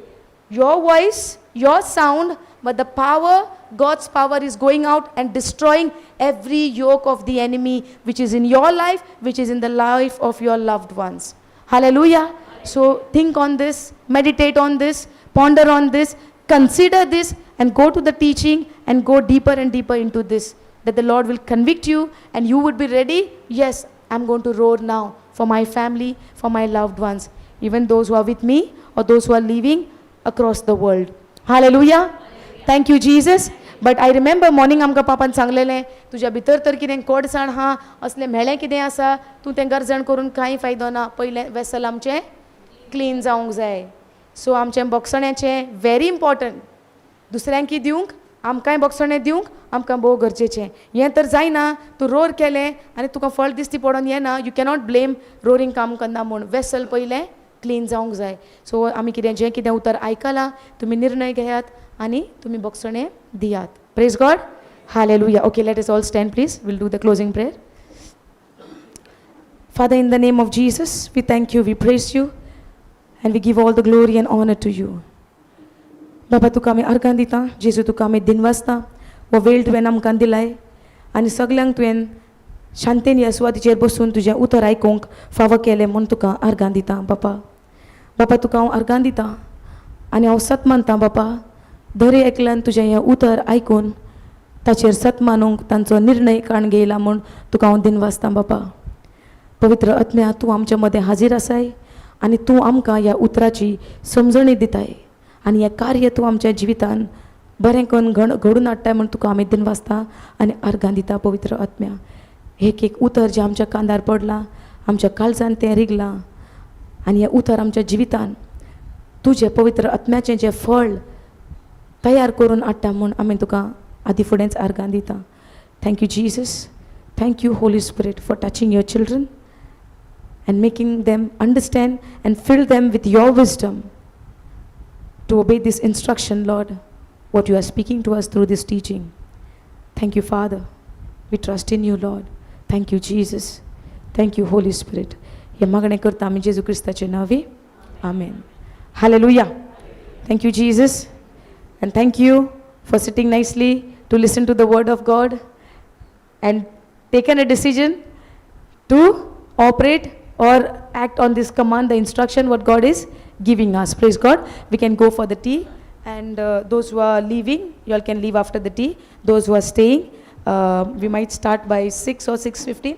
your voice your sound but the power God's power is going out and destroying every yoke of the enemy which is in your life which is in the life of your loved ones hallelujah so think on this meditate on this ponder on this consider this and go to the teaching and go deeper and deeper into this that the Lord will convict you and you would be ready yes I'm going to roar now for my family for my loved ones even those who are with me or those who are living across the world hallelujah thank you Jesus but I remember morning आमकां पापान सांगलेलें तुज्या भितर तर कितें कडसाण आहा असलें म्हेळें कितें आसा तूं तें गरजण करून कांय फायदो ना पयलें वेसल आमचें क्लीन जावंक जाय सो आमचें बोगसण्याचें व्हेरी इम्पॉर्टंट दुसऱ्यांकी दिवंक आमकांय बोगसणें दिवंक आमकां भोव गरजेचें हें तर जायना तूं रोर केलें आनी तुका फळ दिसती पडोन येना यू कॅनॉट ब्लेम रोरींग काम करना म्हूण वेसल पयलें क्लीन जावंक जाय सो आमी जें कितें उतर आयकलां तुमी निर्णय घेयात आनी तुमी बोगसणें दियात praise God hallelujah okay let us all stand please will do the closing prayer Father, in the name of Jesus, we thank you, we praise you, and we give all the glory and honor to you. बाबा तुका आमी अर्गां दिता जेजू तुका आमी दिनवासता हो वेळ तुवें आमकां दिलाय आनी सगल्यांक तुवें शांतेन ह्या सुवातीचेर बसून तुजें उतर आयकूंक फावो केलें म्हूण तुका अर्गां दिता बापा तुका हांव अर्गां दिता आनी हांव सत मानता बापा दर एकल्यान तुजें हें उतर आयकून ताचेर सत मानूंक तांचो निर्णय काण घेयला म्हूण तुका हांव दिनवासता बापा पवित्र आत्म्या तूं आमच्या मदें हाजीर आसाय आनी तूं आमकां ह्या उतराची समजणी दिताय आनी हें कार्य तूं आमच्या जिवितान बरें करून घडून हाडटाय म्हण तुका आमी दिनवासता आनी अर्गां दिता पवित्र आत्म्या. एक एक उतर जें आमच्या कांदार पडलां, आमच्या काळजान तें रिगलां आनी हें उतर आमच्या जिवितान तुजें पवित्र आत्म्याचें जें फळ तयार करून हाडटा म्हूण आमी तुका आदी फुडेंच अर्गां दिता. Thank you Jesus. Thank you Holi spirit for touching your children and making them understand and fill them with your wisdom to obey this instruction, Lord, what you are speaking to us through this teaching. Thank you, Father. We trust in you, Lord. Thank you, Jesus. Thank you, Holy Spirit. हे मागणे करता आमी जेजू क्रिस्ताचे नांवी. Amen. Hallelujah. Thank you, Jesus. And thank you for sitting nicely to listen to the word of God and taken a decision to operate or act on this command, the instruction what God is giving us. Praise God. We can go for the tea, and those who are leaving, you all can leave after the tea. Those who are staying, we might start by 6 or 6:50.